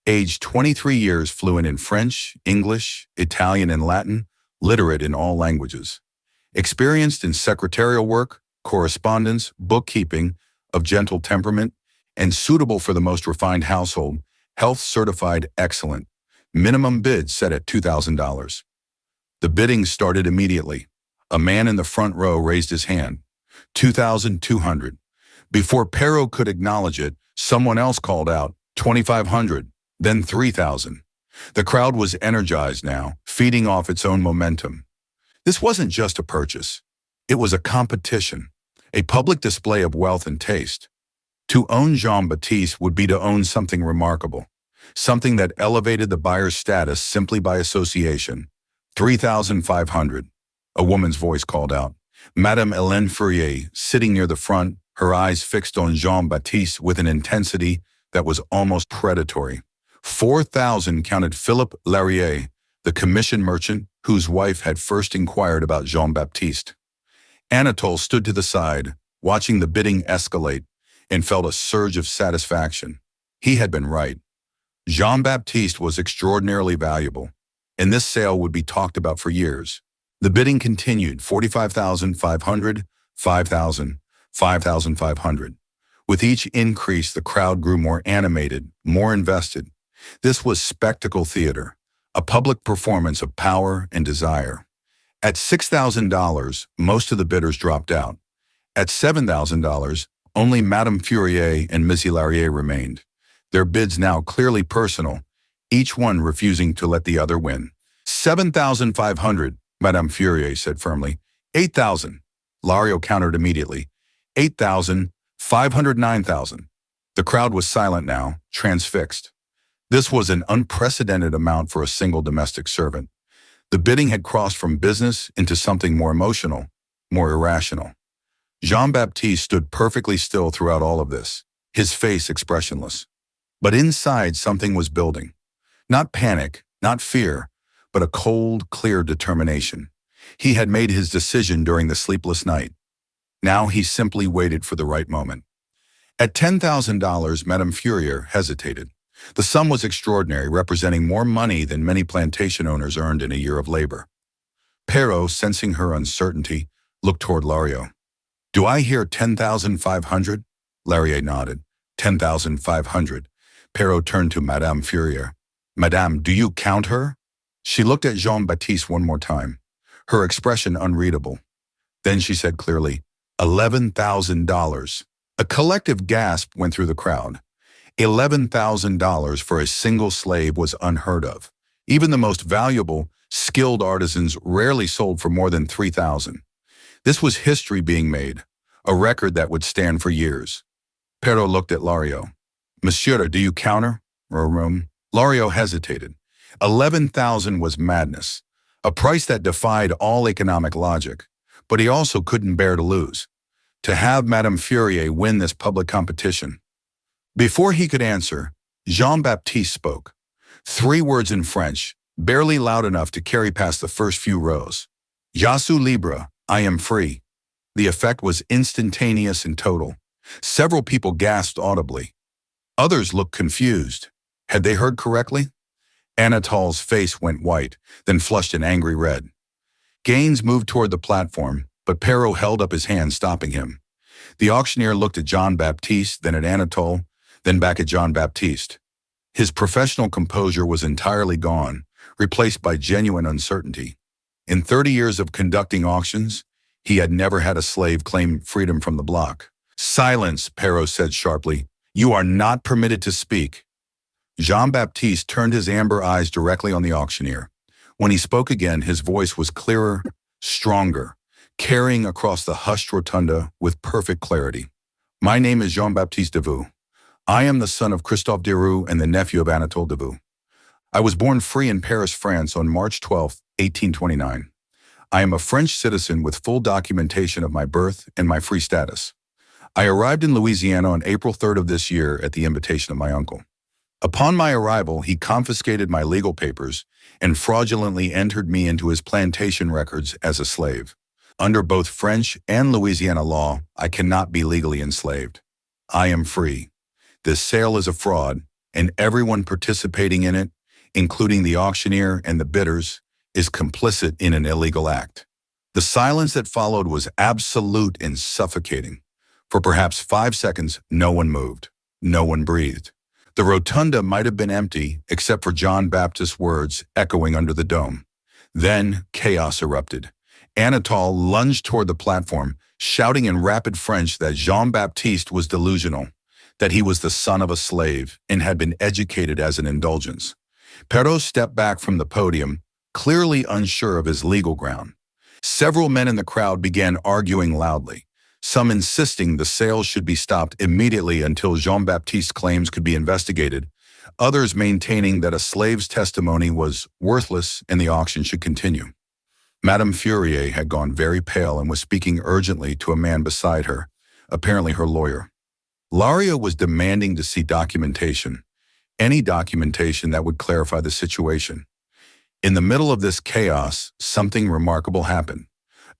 Aged 23 years, fluent in French, English, Italian, and Latin, literate in all languages. Experienced in secretarial work, correspondence, bookkeeping, of gentle temperament, and suitable for the most refined household, health certified excellent. Minimum bid set at $2,000. The bidding started immediately. A man in the front row raised his hand. $2,200. Before Perrault could acknowledge it, someone else called out, $2,500, then $3,000. The crowd was energized now, feeding off its own momentum. This wasn't just a purchase. It was a competition, a public display of wealth and taste. To own Jean-Baptiste would be to own something remarkable, something that elevated the buyer's status simply by association. $3,500. A woman's voice called out. Madame Hélène Fourier, sitting near the front, her eyes fixed on Jean-Baptiste with an intensity that was almost predatory. 4,000 counted Philippe Larrier, the commission merchant whose wife had first inquired about Jean-Baptiste. Anatole stood to the side, watching the bidding escalate, and felt a surge of satisfaction. He had been right. Jean-Baptiste was extraordinarily valuable, and this sale would be talked about for years. The bidding continued, 45,500, 5,000, 5,500. With each increase, the crowd grew more animated, more invested. This was spectacle theater, a public performance of power and desire. At $6,000, most of the bidders dropped out. At $7,000, only Madame Fourier and Missy Larrier remained, their bids now clearly personal, each one refusing to let the other win. 7,500, Madame Fourier said firmly. 8,000. Larrier countered immediately. 8,000, 509,000. The crowd was silent now, transfixed. This was an unprecedented amount for a single domestic servant. The bidding had crossed from business into something more emotional, more irrational. Jean-Baptiste stood perfectly still throughout all of this, his face expressionless. But inside something was building. Not panic, not fear, but a cold, clear determination. He had made his decision during the sleepless night. Now he simply waited for the right moment. At $10,000, Madame Fourier hesitated. The sum was extraordinary, representing more money than many plantation owners earned in a year of labor. Perrault, sensing her uncertainty, looked toward Larrier. "Do I hear 10,500? Larrier nodded. 10,500. Perrault turned to Madame Fourier. "Madame, do you count her?" She looked at Jean-Baptiste one more time, her expression unreadable. Then she said clearly, $11,000. A collective gasp went through the crowd. $11,000 for a single slave was unheard of. Even the most valuable, skilled artisans rarely sold for more than $3,000. This was history being made, a record that would stand for years. Perrault looked at Larrier. "Monsieur, do you counter?" Larrier hesitated. 11,000 was madness, a price that defied all economic logic, but he also couldn't bear to lose. To have Madame Fourier win this public competition. Before he could answer, Jean-Baptiste spoke. 3 words in French, barely loud enough to carry past the first few rows. "Je suis libre, I am free." The effect was instantaneous and total. Several people gasped audibly. Others looked confused. Had they heard correctly? Anatole's face went white, then flushed an angry red. Gaines moved toward the platform, but Perrault held up his hand, stopping him. The auctioneer looked at Jean-Baptiste, then at Anatole, then back at Jean-Baptiste. His professional composure was entirely gone, replaced by genuine uncertainty. In 30 years of conducting auctions, he had never had a slave claim freedom from the block. "Silence," Perrault said sharply. "You are not permitted to speak." Jean-Baptiste turned his amber eyes directly on the auctioneer. When he spoke again, his voice was clearer, stronger, carrying across the hushed rotunda with perfect clarity. "My name is Jean-Baptiste Devaux. I am the son of Christophe Deroux and the nephew of Anatole Devaux. I was born free in Paris, France on March 12, 1829. I am a French citizen with full documentation of my birth and my free status. I arrived in Louisiana on April 3rd of this year at the invitation of my uncle. Upon my arrival, he confiscated my legal papers and fraudulently entered me into his plantation records as a slave. Under both French and Louisiana law, I cannot be legally enslaved. I am free. This sale is a fraud, and everyone participating in it, including the auctioneer and the bidders, is complicit in an illegal act." The silence that followed was absolute and suffocating. For perhaps 5 seconds, no one moved. No one breathed. The rotunda might have been empty, except for Jean-Baptiste's words echoing under the dome. Then chaos erupted. Anatole lunged toward the platform, shouting in rapid French that Jean-Baptiste was delusional, that he was the son of a slave and had been educated as an indulgence. Perrault stepped back from the podium, clearly unsure of his legal ground. Several men in the crowd began arguing loudly, some insisting the sale should be stopped immediately until Jean-Baptiste's claims could be investigated, others maintaining that a slave's testimony was worthless and the auction should continue. Madame Fourier had gone very pale and was speaking urgently to a man beside her, apparently her lawyer. Laria was demanding to see documentation, any documentation that would clarify the situation. In the middle of this chaos, something remarkable happened.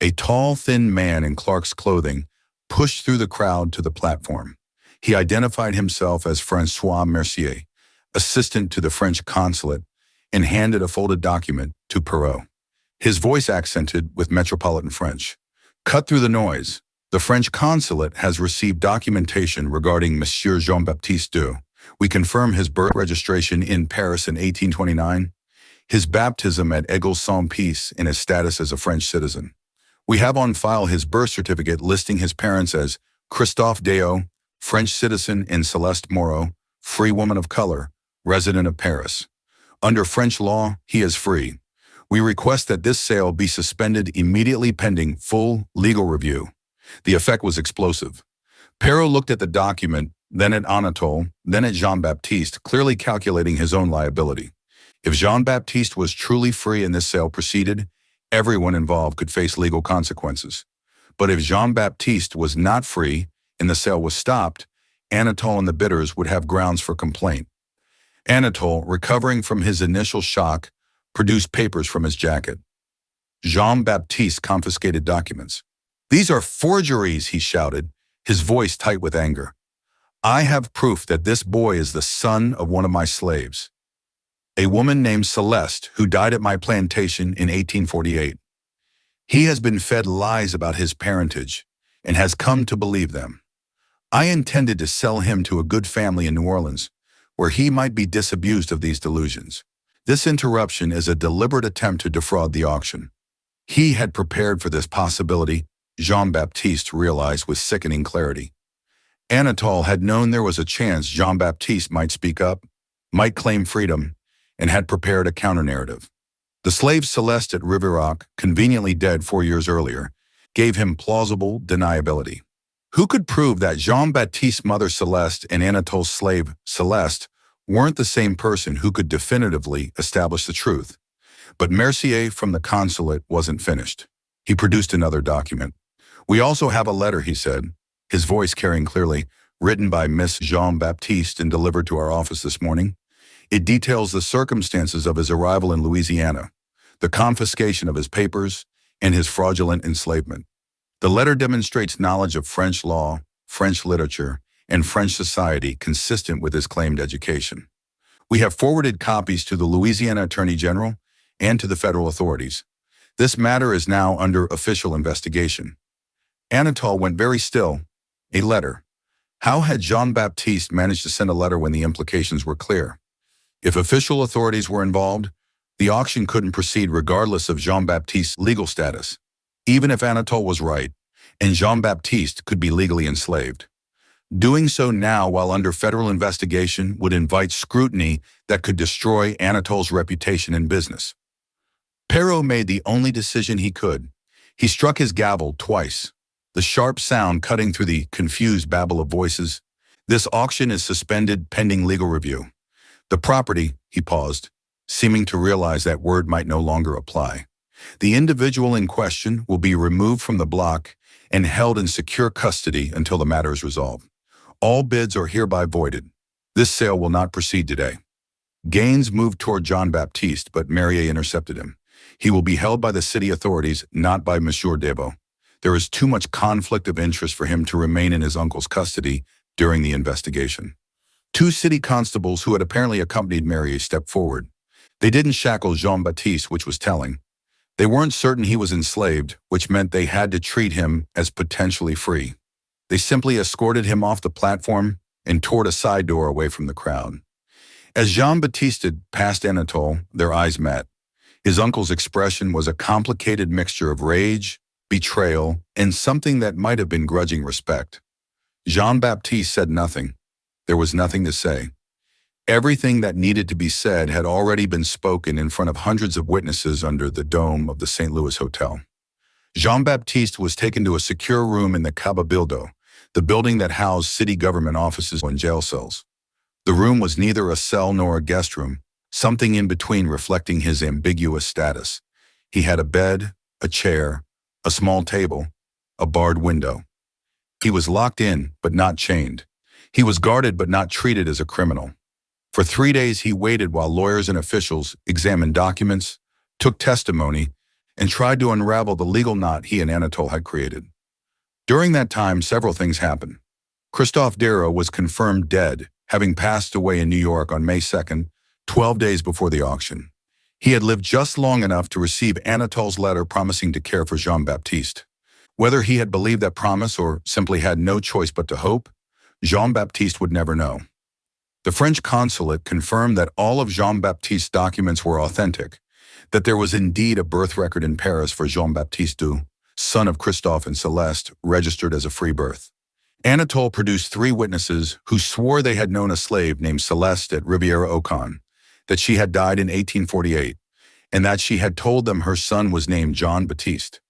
A tall, thin man in Clark's clothing pushed through the crowd to the platform. He identified himself as François Mercier, assistant to the French consulate, and handed a folded document to Perrault. His voice accented with metropolitan French. Cut through the noise. The French consulate has received documentation regarding Monsieur Jean-Baptiste II. We confirm his birth registration in Paris in 1829, his baptism at Aigues-Saint-Peace, and his status as a French citizen. We have on file his birth certificate listing his parents as Christophe Déo, French citizen, and Céleste Moreau, free woman of color, resident of Paris. Under French law, he is free. We request that this sale be suspended immediately pending full legal review. The effect was explosive. Perrault looked at the document, then at Anatole, then at Jean-Baptiste, clearly calculating his own liability. If Jean-Baptiste was truly free and this sale proceeded, everyone involved could face legal consequences. But if Jean-Baptiste was not free and the sale was stopped, Anatole and the bidders would have grounds for complaint. Anatole, recovering from his initial shock, produced papers from his jacket. Jean-Baptiste confiscated documents. "These are forgeries," he shouted, his voice tight with anger. "I have proof that this boy is the son of one of my slaves, a woman named Céleste who died at my plantation in 1848. He has been fed lies about his parentage and has come to believe them. I intended to sell him to a good family in New Orleans, where he might be disabused of these delusions. This interruption is a deliberate attempt to defraud the auction." He had prepared for this possibility, Jean-Baptiste realized with sickening clarity. Anatole had known there was a chance Jean-Baptiste might speak up, might claim freedom, and had prepared a counter-narrative. The slave Céleste at Rivierac, conveniently dead 4 years earlier, gave him plausible deniability. Who could prove that Jean-Baptiste's mother Céleste and Anatole's slave Céleste weren't the same person who could definitively establish the truth? But Mercier from the consulate wasn't finished. He produced another document. "We also have a letter," he said, his voice carrying clearly, "written by Miss Jean-Baptiste and delivered to our office this morning. It details the circumstances of his arrival in Louisiana, the confiscation of his papers, and his fraudulent enslavement. The letter demonstrates knowledge of French law, French literature, and French society consistent with his claimed education. We have forwarded copies to the Louisiana Attorney General and to the federal authorities. This matter is now under official investigation." Anatole went very still. A letter. How had Jean-Baptiste managed to send a letter when the implications were clear? If official authorities were involved, the auction couldn't proceed regardless of Jean-Baptiste's legal status, even if Anatole was right, and Jean-Baptiste could be legally enslaved. Doing so now while under federal investigation would invite scrutiny that could destroy Anatole's reputation in business. Perrault made the only decision he could. He struck his gavel twice, the sharp sound cutting through the confused babble of voices. "This auction is suspended pending legal review. The property," he paused, seeming to realize that word might no longer apply. "The individual in question will be removed from the block and held in secure custody until the matter is resolved. All bids are hereby voided. This sale will not proceed today." Gaines moved toward Jean-Baptiste, but Mercier intercepted him. "He will be held by the city authorities, not by Monsieur Deveau. There is too much conflict of interest for him to remain in his uncle's custody during the investigation." Two city constables who had apparently accompanied Mercier stepped forward. They didn't shackle Jean-Baptiste, which was telling. They weren't certain he was enslaved, which meant they had to treat him as potentially free. They simply escorted him off the platform and toward a side door away from the crowd. As Jean-Baptiste passed Anatole, their eyes met. His uncle's expression was a complicated mixture of rage, betrayal, and something that might have been grudging respect. Jean-Baptiste said nothing. There was nothing to say. Everything that needed to be said had already been spoken in front of hundreds of witnesses under the dome of the St. Louis Hotel. Jean-Baptiste was taken to a secure room in the Cabildo, the building that housed city government offices and jail cells. The room was neither a cell nor a guest room, something in between reflecting his ambiguous status. He had a bed, a chair, a small table, a barred window. He was locked in, but not chained. He was guarded, but not treated as a criminal. For 3 days, he waited while lawyers and officials examined documents, took testimony, and tried to unravel the legal knot he and Anatole had created. During that time, several things happened. Christophe Darrow was confirmed dead, having passed away in New York on May 2nd, 12 days before the auction. He had lived just long enough to receive Anatole's letter promising to care for Jean-Baptiste. Whether he had believed that promise or simply had no choice but to hope, Jean-Baptiste would never know. The French consulate confirmed that all of Jean-Baptiste's documents were authentic, that there was indeed a birth record in Paris for Jean-Baptiste Du, son of Christophe and Celeste, registered as a free birth. Anatole produced 3 witnesses who swore they had known a slave named Celeste at Rivière-au-Can, that she had died in 1848, and that she had told them her son was named Jean-Baptiste.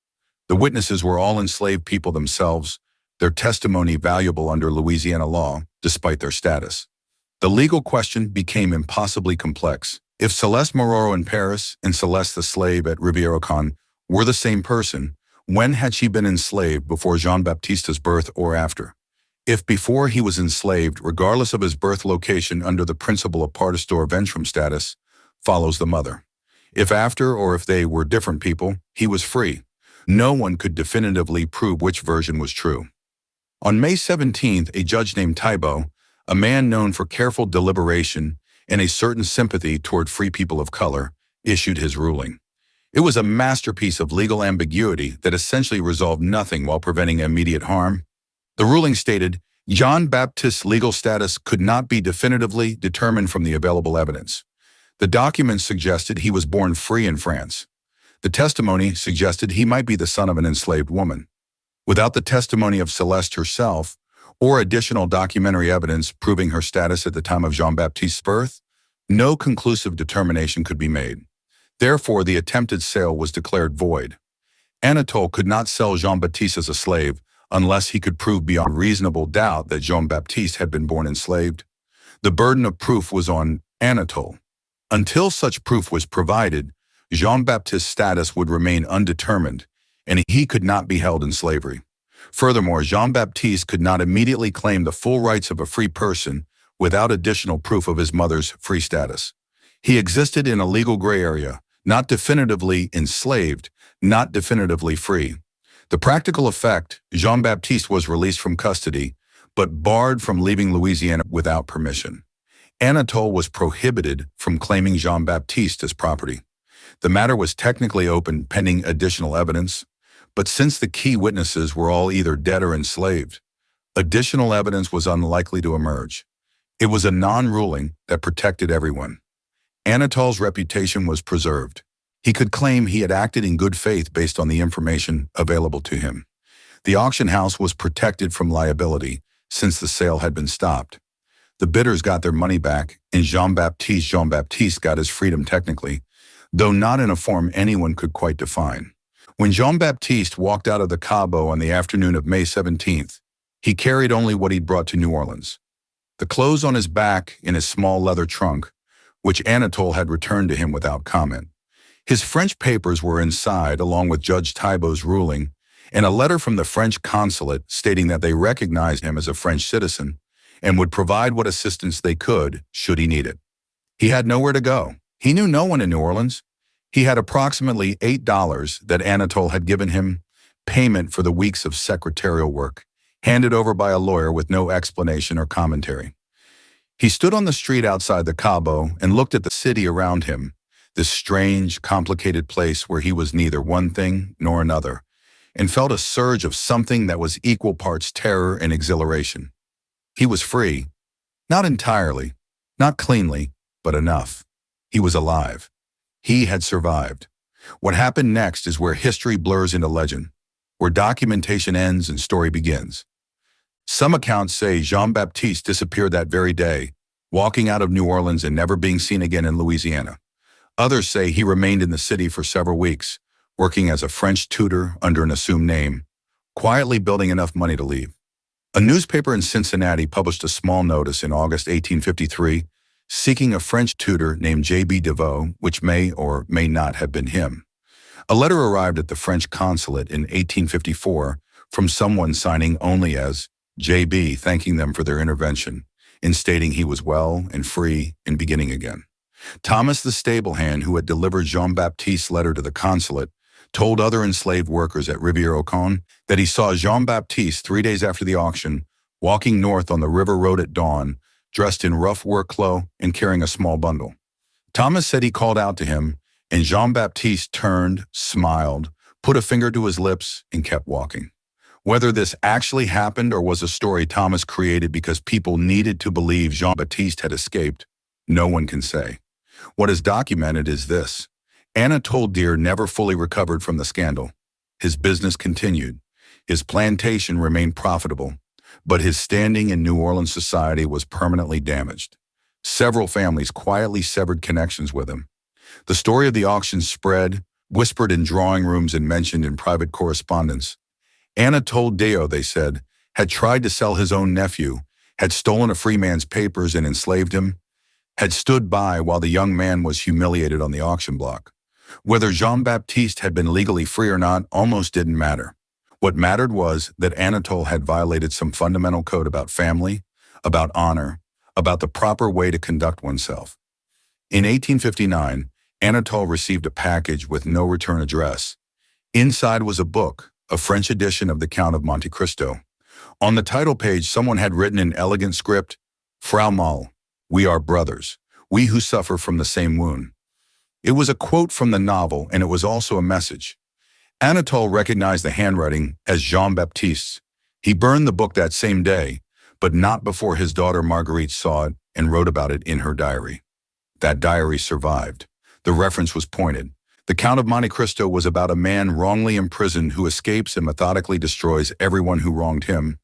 The witnesses were all enslaved people themselves, their testimony valuable under Louisiana law, despite their status. The legal question became impossibly complex. If Celeste Moreau in Paris and Celeste the slave at Rivière-au-Can were the same person, when had she been enslaved, before Jean-Baptiste's birth or after? If before, he was enslaved, regardless of his birth location under the principle of partistor ventrum status, follows the mother. If after, or if they were different people, he was free. No one could definitively prove which version was true. On May 17th, a judge named Thibault, a man known for careful deliberation and a certain sympathy toward free people of color, issued his ruling. It was a masterpiece of legal ambiguity that essentially resolved nothing while preventing immediate harm. The ruling stated, Jean-Baptiste's legal status could not be definitively determined from the available evidence. The documents suggested he was born free in France. The testimony suggested he might be the son of an enslaved woman. Without the testimony of Celeste herself, or additional documentary evidence proving her status at the time of Jean-Baptiste's birth, no conclusive determination could be made. Therefore, the attempted sale was declared void. Anatole could not sell Jean-Baptiste as a slave unless he could prove beyond reasonable doubt that Jean-Baptiste had been born enslaved. The burden of proof was on Anatole. Until such proof was provided, Jean-Baptiste's status would remain undetermined, and he could not be held in slavery. Furthermore, Jean-Baptiste could not immediately claim the full rights of a free person without additional proof of his mother's free status. He existed in a legal gray area, not definitively enslaved, not definitively free. The practical effect, Jean-Baptiste was released from custody, but barred from leaving Louisiana without permission. Anatole was prohibited from claiming Jean-Baptiste as property. The matter was technically open pending additional evidence, but since the key witnesses were all either dead or enslaved, additional evidence was unlikely to emerge. It was a non-ruling that protected everyone. Anatole's reputation was preserved. He could claim he had acted in good faith based on the information available to him. The auction house was protected from liability since the sale had been stopped. The bidders got their money back, and Jean-Baptiste got his freedom technically, though not in a form anyone could quite define. When Jean-Baptiste walked out of the Cabo on the afternoon of May 17th, he carried only what he'd brought to New Orleans. The clothes on his back in his small leather trunk, which Anatole had returned to him without comment. His French papers were inside, along with Judge Thibault's ruling, and a letter from the French consulate stating that they recognized him as a French citizen and would provide what assistance they could should he need it. He had nowhere to go. He knew no one in New Orleans. He had approximately $8 that Anatole had given him, payment for the weeks of secretarial work, handed over by a lawyer with no explanation or commentary. He stood on the street outside the Cabo and looked at the city around him, this strange, complicated place where he was neither one thing nor another, and felt a surge of something that was equal parts terror and exhilaration. He was free, not entirely, not cleanly, but enough. He was alive. He had survived. What happened next is where history blurs into legend, where documentation ends and story begins. Some accounts say Jean-Baptiste disappeared that very day, walking out of New Orleans and never being seen again in Louisiana. Others say he remained in the city for several weeks, working as a French tutor under an assumed name, quietly building enough money to leave. A newspaper in Cincinnati published a small notice in August 1853, seeking a French tutor named J.B. Deveau, which may or may not have been him. A letter arrived at the French consulate in 1854 from someone signing only as JB, thanking them for their intervention and stating he was well and free and beginning again. Thomas, the stable hand who had delivered Jean-Baptiste's letter to the consulate, told other enslaved workers at Rivière-au-Con that he saw Jean-Baptiste 3 days after the auction, walking north on the river road at dawn, dressed in rough work clothes and carrying a small bundle. Thomas said he called out to him, and Jean-Baptiste turned, smiled, put a finger to his lips, and kept walking. Whether this actually happened or was a story Thomas created because people needed to believe Jean-Baptiste had escaped, no one can say. What is documented is this: Anatole Deer never fully recovered from the scandal. His business continued. His plantation remained profitable, but his standing in New Orleans society was permanently damaged. Several families quietly severed connections with him. The story of the auction spread, whispered in drawing rooms and mentioned in private correspondence. Anatole Deer, they said, had tried to sell his own nephew, had stolen a free man's papers and enslaved him, had stood by while the young man was humiliated on the auction block. Whether Jean-Baptiste had been legally free or not almost didn't matter. What mattered was that Anatole had violated some fundamental code about family, about honor, about the proper way to conduct oneself. In 1859, Anatole received a package with no return address. Inside was a book, a French edition of the Count of Monte Cristo. On the title page, someone had written in elegant script, "Frau Moll, we are brothers, we who suffer from the same wound." It was a quote from the novel, and it was also a message. Anatole recognized the handwriting as Jean-Baptiste's. He burned the book that same day, but not before his daughter Marguerite saw it and wrote about it in her diary. That diary survived. The reference was pointed. The Count of Monte Cristo was about a man wrongly imprisoned who escapes and methodically destroys everyone who wronged him.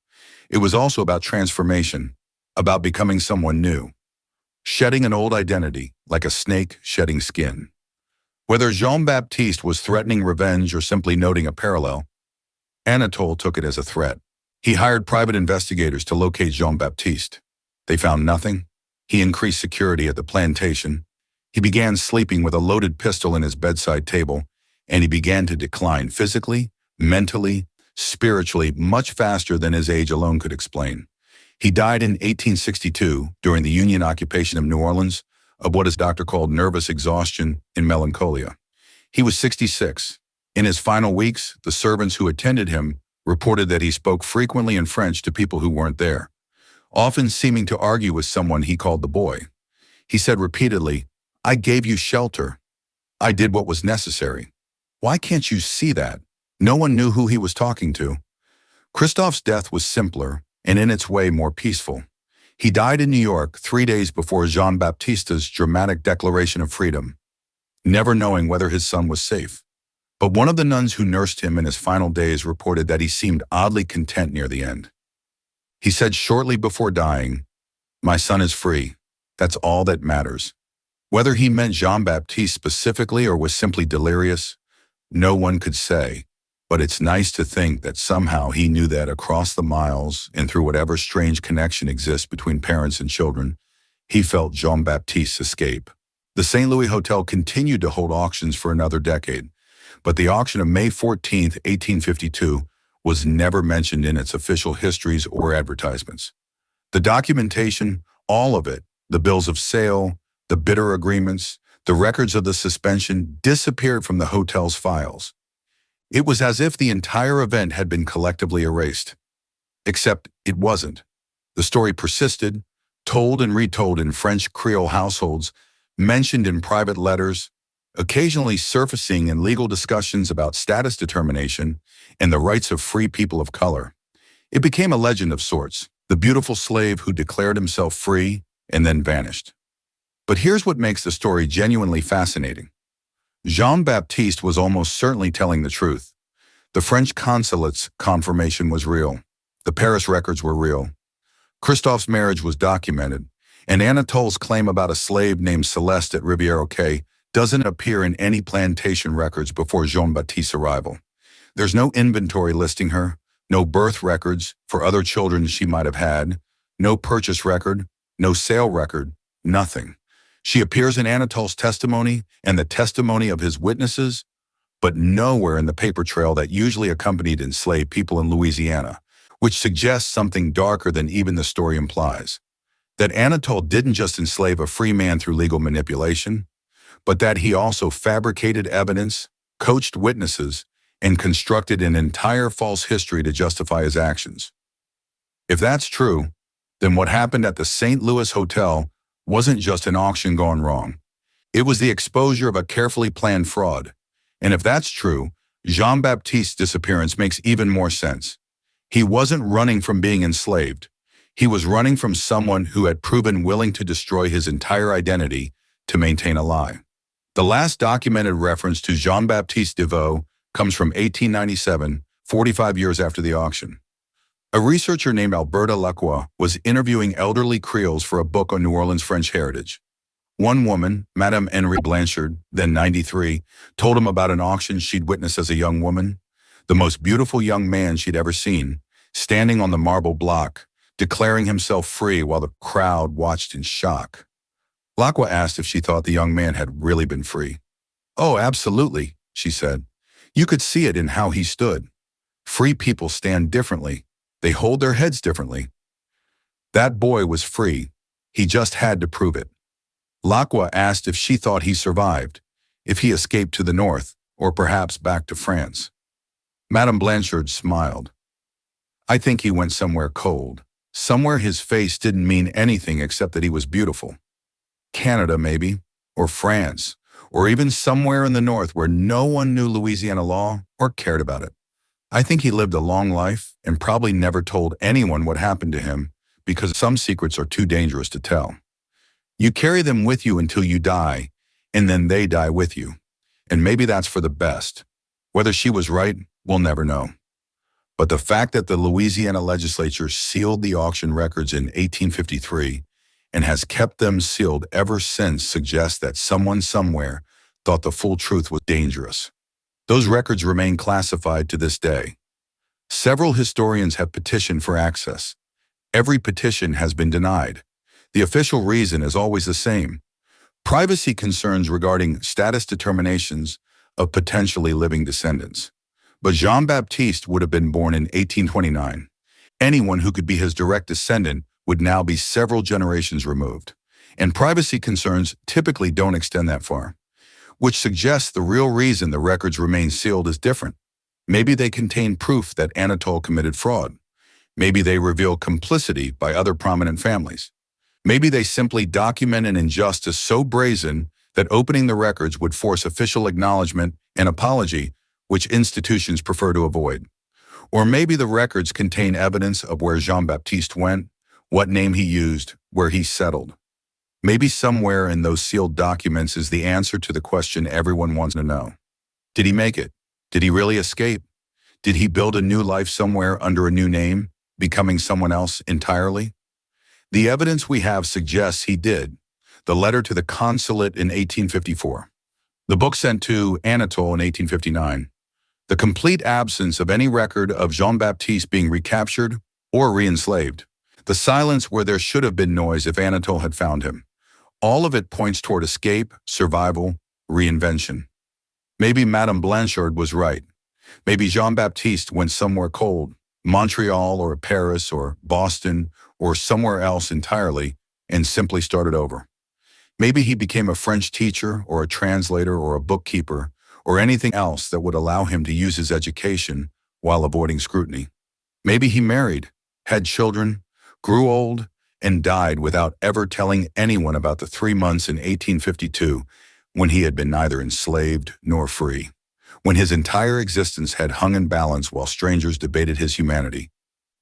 It was also about transformation, about becoming someone new, shedding an old identity like a snake shedding skin. Whether Jean-Baptiste was threatening revenge or simply noting a parallel, Anatole took it as a threat. He hired private investigators to locate Jean-Baptiste. They found nothing. He increased security at the plantation. He began sleeping with a loaded pistol in his bedside table, and he began to decline physically, mentally, spiritually, much faster than his age alone could explain. He died in 1862 during the Union occupation of New Orleans of what his doctor called nervous exhaustion and melancholia. He was 66. In his final weeks, the servants who attended him reported that he spoke frequently in French to people who weren't there, often seeming to argue with someone he called the boy. He said repeatedly, "I gave you shelter. I did what was necessary. Why can't you see that?" No one knew who he was talking to. Christophe's death was simpler and in its way more peaceful. He died in New York 3 days before Jean-Baptiste's dramatic declaration of freedom, never knowing whether his son was safe. But one of the nuns who nursed him in his final days reported that he seemed oddly content near the end. He said shortly before dying, "My son is free. That's all that matters." Whether he meant Jean-Baptiste specifically or was simply delirious, no one could say. But it's nice to think that somehow he knew that across the miles and through whatever strange connection exists between parents and children, he felt Jean-Baptiste's escape. The St. Louis Hotel continued to hold auctions for another decade, but the auction of May 14, 1852, was never mentioned in its official histories or advertisements. The documentation, all of it, the bills of sale, the bidder agreements, the records of the suspension, disappeared from the hotel's files. It was as if the entire event had been collectively erased. Except it wasn't. The story persisted, told and retold in French Creole households, mentioned in private letters, occasionally surfacing in legal discussions about status determination and the rights of free people of color. It became a legend of sorts, the beautiful slave who declared himself free and then vanished. But here's what makes the story genuinely fascinating. Jean-Baptiste was almost certainly telling the truth. The French consulate's confirmation was real. The Paris records were real. Christophe's marriage was documented, and Anatole's claim about a slave named Celeste at Rivière-au-Quai doesn't appear in any plantation records before Jean-Baptiste's arrival. There's no inventory listing her, no birth records for other children she might have had, no purchase record, no sale record, nothing. She appears in Anatole's testimony and the testimony of his witnesses, but nowhere in the paper trail that usually accompanied enslaved people in Louisiana, which suggests something darker than even the story implies. That Anatole didn't just enslave a free man through legal manipulation, but that he also fabricated evidence, coached witnesses, and constructed an entire false history to justify his actions. If that's true, then what happened at the St. Louis Hotel wasn't just an auction gone wrong. It was the exposure of a carefully planned fraud. And if that's true, Jean-Baptiste's disappearance makes even more sense. He wasn't running from being enslaved. He was running from someone who had proven willing to destroy his entire identity to maintain a lie. The last documented reference to Jean-Baptiste Deveau comes from 1897, 45 years after the auction. A researcher named Alberta Lacroix was interviewing elderly Creoles for a book on New Orleans French heritage. One woman, Madame Henri Blanchard, then 93, told him about an auction she'd witnessed as a young woman, the most beautiful young man she'd ever seen, standing on the marble block, declaring himself free while the crowd watched in shock. Lacroix asked if she thought the young man had really been free. "Oh, absolutely," she said. "You could see it in how he stood. Free people stand differently. They hold their heads differently. That boy was free. He just had to prove it." Lacroix asked if she thought he survived, if he escaped to the north, or perhaps back to France. Madame Blanchard smiled. "I think he went somewhere cold, somewhere his face didn't mean anything except that he was beautiful. Canada, maybe, or France, or even somewhere in the north where no one knew Louisiana law or cared about it. I think he lived a long life and probably never told anyone what happened to him because some secrets are too dangerous to tell. You carry them with you until you die, and then they die with you. And maybe that's for the best. Whether she was right, we'll never know. But the fact that the Louisiana legislature sealed the auction records in 1853 and has kept them sealed ever since suggests that someone somewhere thought the full truth was dangerous. Those records remain classified to this day. Several historians have petitioned for access. Every petition has been denied. The official reason is always the same: privacy concerns regarding status determinations of potentially living descendants. But Jean-Baptiste would have been born in 1829. Anyone who could be his direct descendant would now be several generations removed. And privacy concerns typically don't extend that far, which suggests the real reason the records remain sealed is different. Maybe they contain proof that Anatole committed fraud. Maybe they reveal complicity by other prominent families. Maybe they simply document an injustice so brazen that opening the records would force official acknowledgement and apology, which institutions prefer to avoid. Or maybe the records contain evidence of where Jean-Baptiste went, what name he used, where he settled. Maybe somewhere in those sealed documents is the answer to the question everyone wants to know. Did he make it? Did he really escape? Did he build a new life somewhere under a new name, becoming someone else entirely? The evidence we have suggests he did. The letter to the consulate in 1854. The book sent to Anatole in 1859. The complete absence of any record of Jean-Baptiste being recaptured or re-enslaved. The silence where there should have been noise if Anatole had found him. All of it points toward escape, survival, reinvention. Maybe Madame Blanchard was right. Maybe Jean-Baptiste went somewhere cold, Montreal or Paris or Boston or somewhere else entirely, and simply started over. Maybe he became a French teacher or a translator or a bookkeeper or anything else that would allow him to use his education while avoiding scrutiny. Maybe he married, had children, grew old, and died without ever telling anyone about the 3 months in 1852 when he had been neither enslaved nor free, when his entire existence had hung in balance while strangers debated his humanity.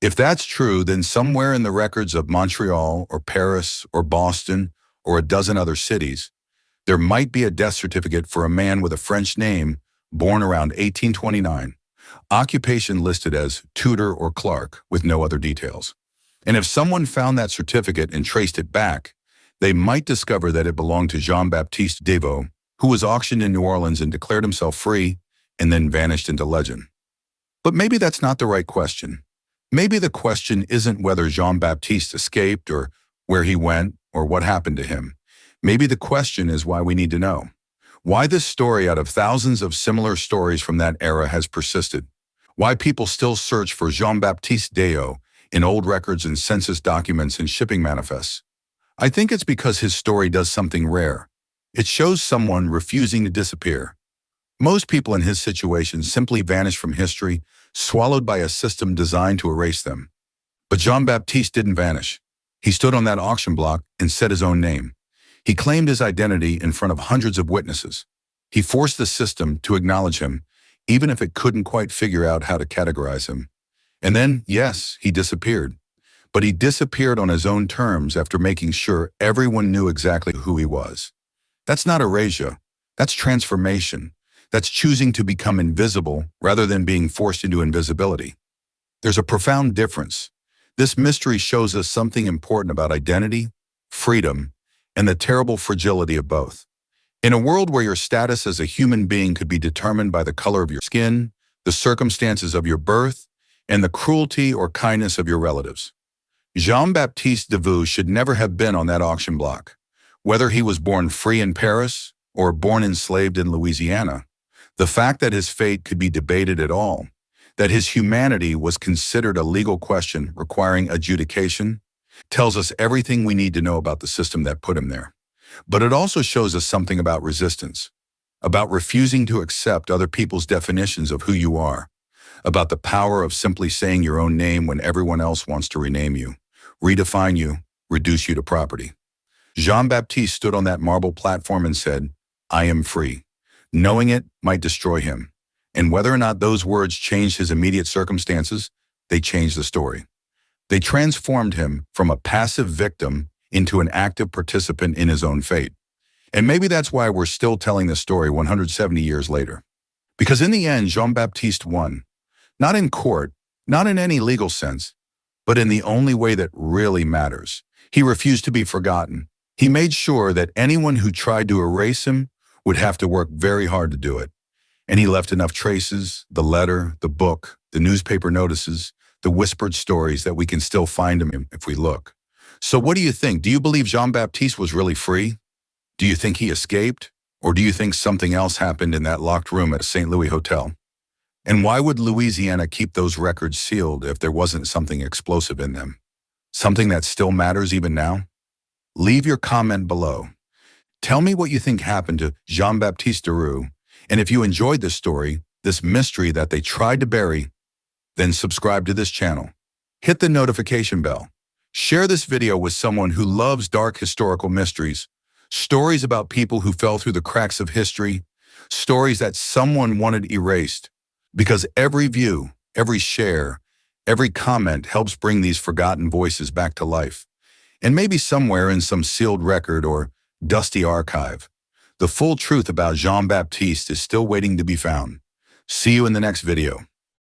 If that's true, then somewhere in the records of Montreal or Paris or Boston or a dozen other cities, there might be a death certificate for a man with a French name born around 1829, occupation listed as tutor or clerk with no other details. And if someone found that certificate and traced it back, they might discover that it belonged to Jean-Baptiste Deveau, who was auctioned in New Orleans and declared himself free and then vanished into legend. But maybe that's not the right question. Maybe the question isn't whether Jean-Baptiste escaped or where he went or what happened to him. Maybe the question is why we need to know. Why this story out of thousands of similar stories from that era has persisted. Why people still search for Jean-Baptiste Deo in old records and census documents and shipping manifests. I think it's because his story does something rare. It shows someone refusing to disappear. Most people in his situation simply vanish from history, swallowed by a system designed to erase them. But Jean-Baptiste didn't vanish. He stood on that auction block and said his own name. He claimed his identity in front of hundreds of witnesses. He forced the system to acknowledge him, even if it couldn't quite figure out how to categorize him. And then, yes, he disappeared. But he disappeared on his own terms after making sure everyone knew exactly who he was. That's not erasure. That's transformation. That's choosing to become invisible rather than being forced into invisibility. There's a profound difference. This mystery shows us something important about identity, freedom, and the terrible fragility of both. In a world where your status as a human being could be determined by the color of your skin, the circumstances of your birth, and the cruelty or kindness of your relatives, Jean-Baptiste Davout should never have been on that auction block. Whether he was born free in Paris or born enslaved in Louisiana, the fact that his fate could be debated at all, that his humanity was considered a legal question requiring adjudication, tells us everything we need to know about the system that put him there. But it also shows us something about resistance, about refusing to accept other people's definitions of who you are, about the power of simply saying your own name when everyone else wants to rename you, redefine you, reduce you to property. Jean-Baptiste stood on that marble platform and said, "I am free." Knowing it might destroy him. And whether or not those words changed his immediate circumstances, they changed the story. They transformed him from a passive victim into an active participant in his own fate. And maybe that's why we're still telling this story 170 years later. Because in the end, Jean-Baptiste won. Not in court, not in any legal sense, but in the only way that really matters. He refused to be forgotten. He made sure that anyone who tried to erase him would have to work very hard to do it. And he left enough traces, the letter, the book, the newspaper notices, the whispered stories that we can still find him if we look. So what do you think? Do you believe Jean-Baptiste was really free? Do you think he escaped? Or do you think something else happened in that locked room at a St. Louis hotel? And why would Louisiana keep those records sealed if there wasn't something explosive in them? Something that still matters even now? Leave your comment below. Tell me what you think happened to Jean-Baptiste Davout, and if you enjoyed this story, this mystery that they tried to bury, then subscribe to this channel. Hit the notification bell. Share this video with someone who loves dark historical mysteries, stories about people who fell through the cracks of history, stories that someone wanted erased. Because every view, every share, every comment helps bring these forgotten voices back to life. And maybe somewhere in some sealed record or dusty archive, the full truth about Jean-Baptiste is still waiting to be found. See you in the next video.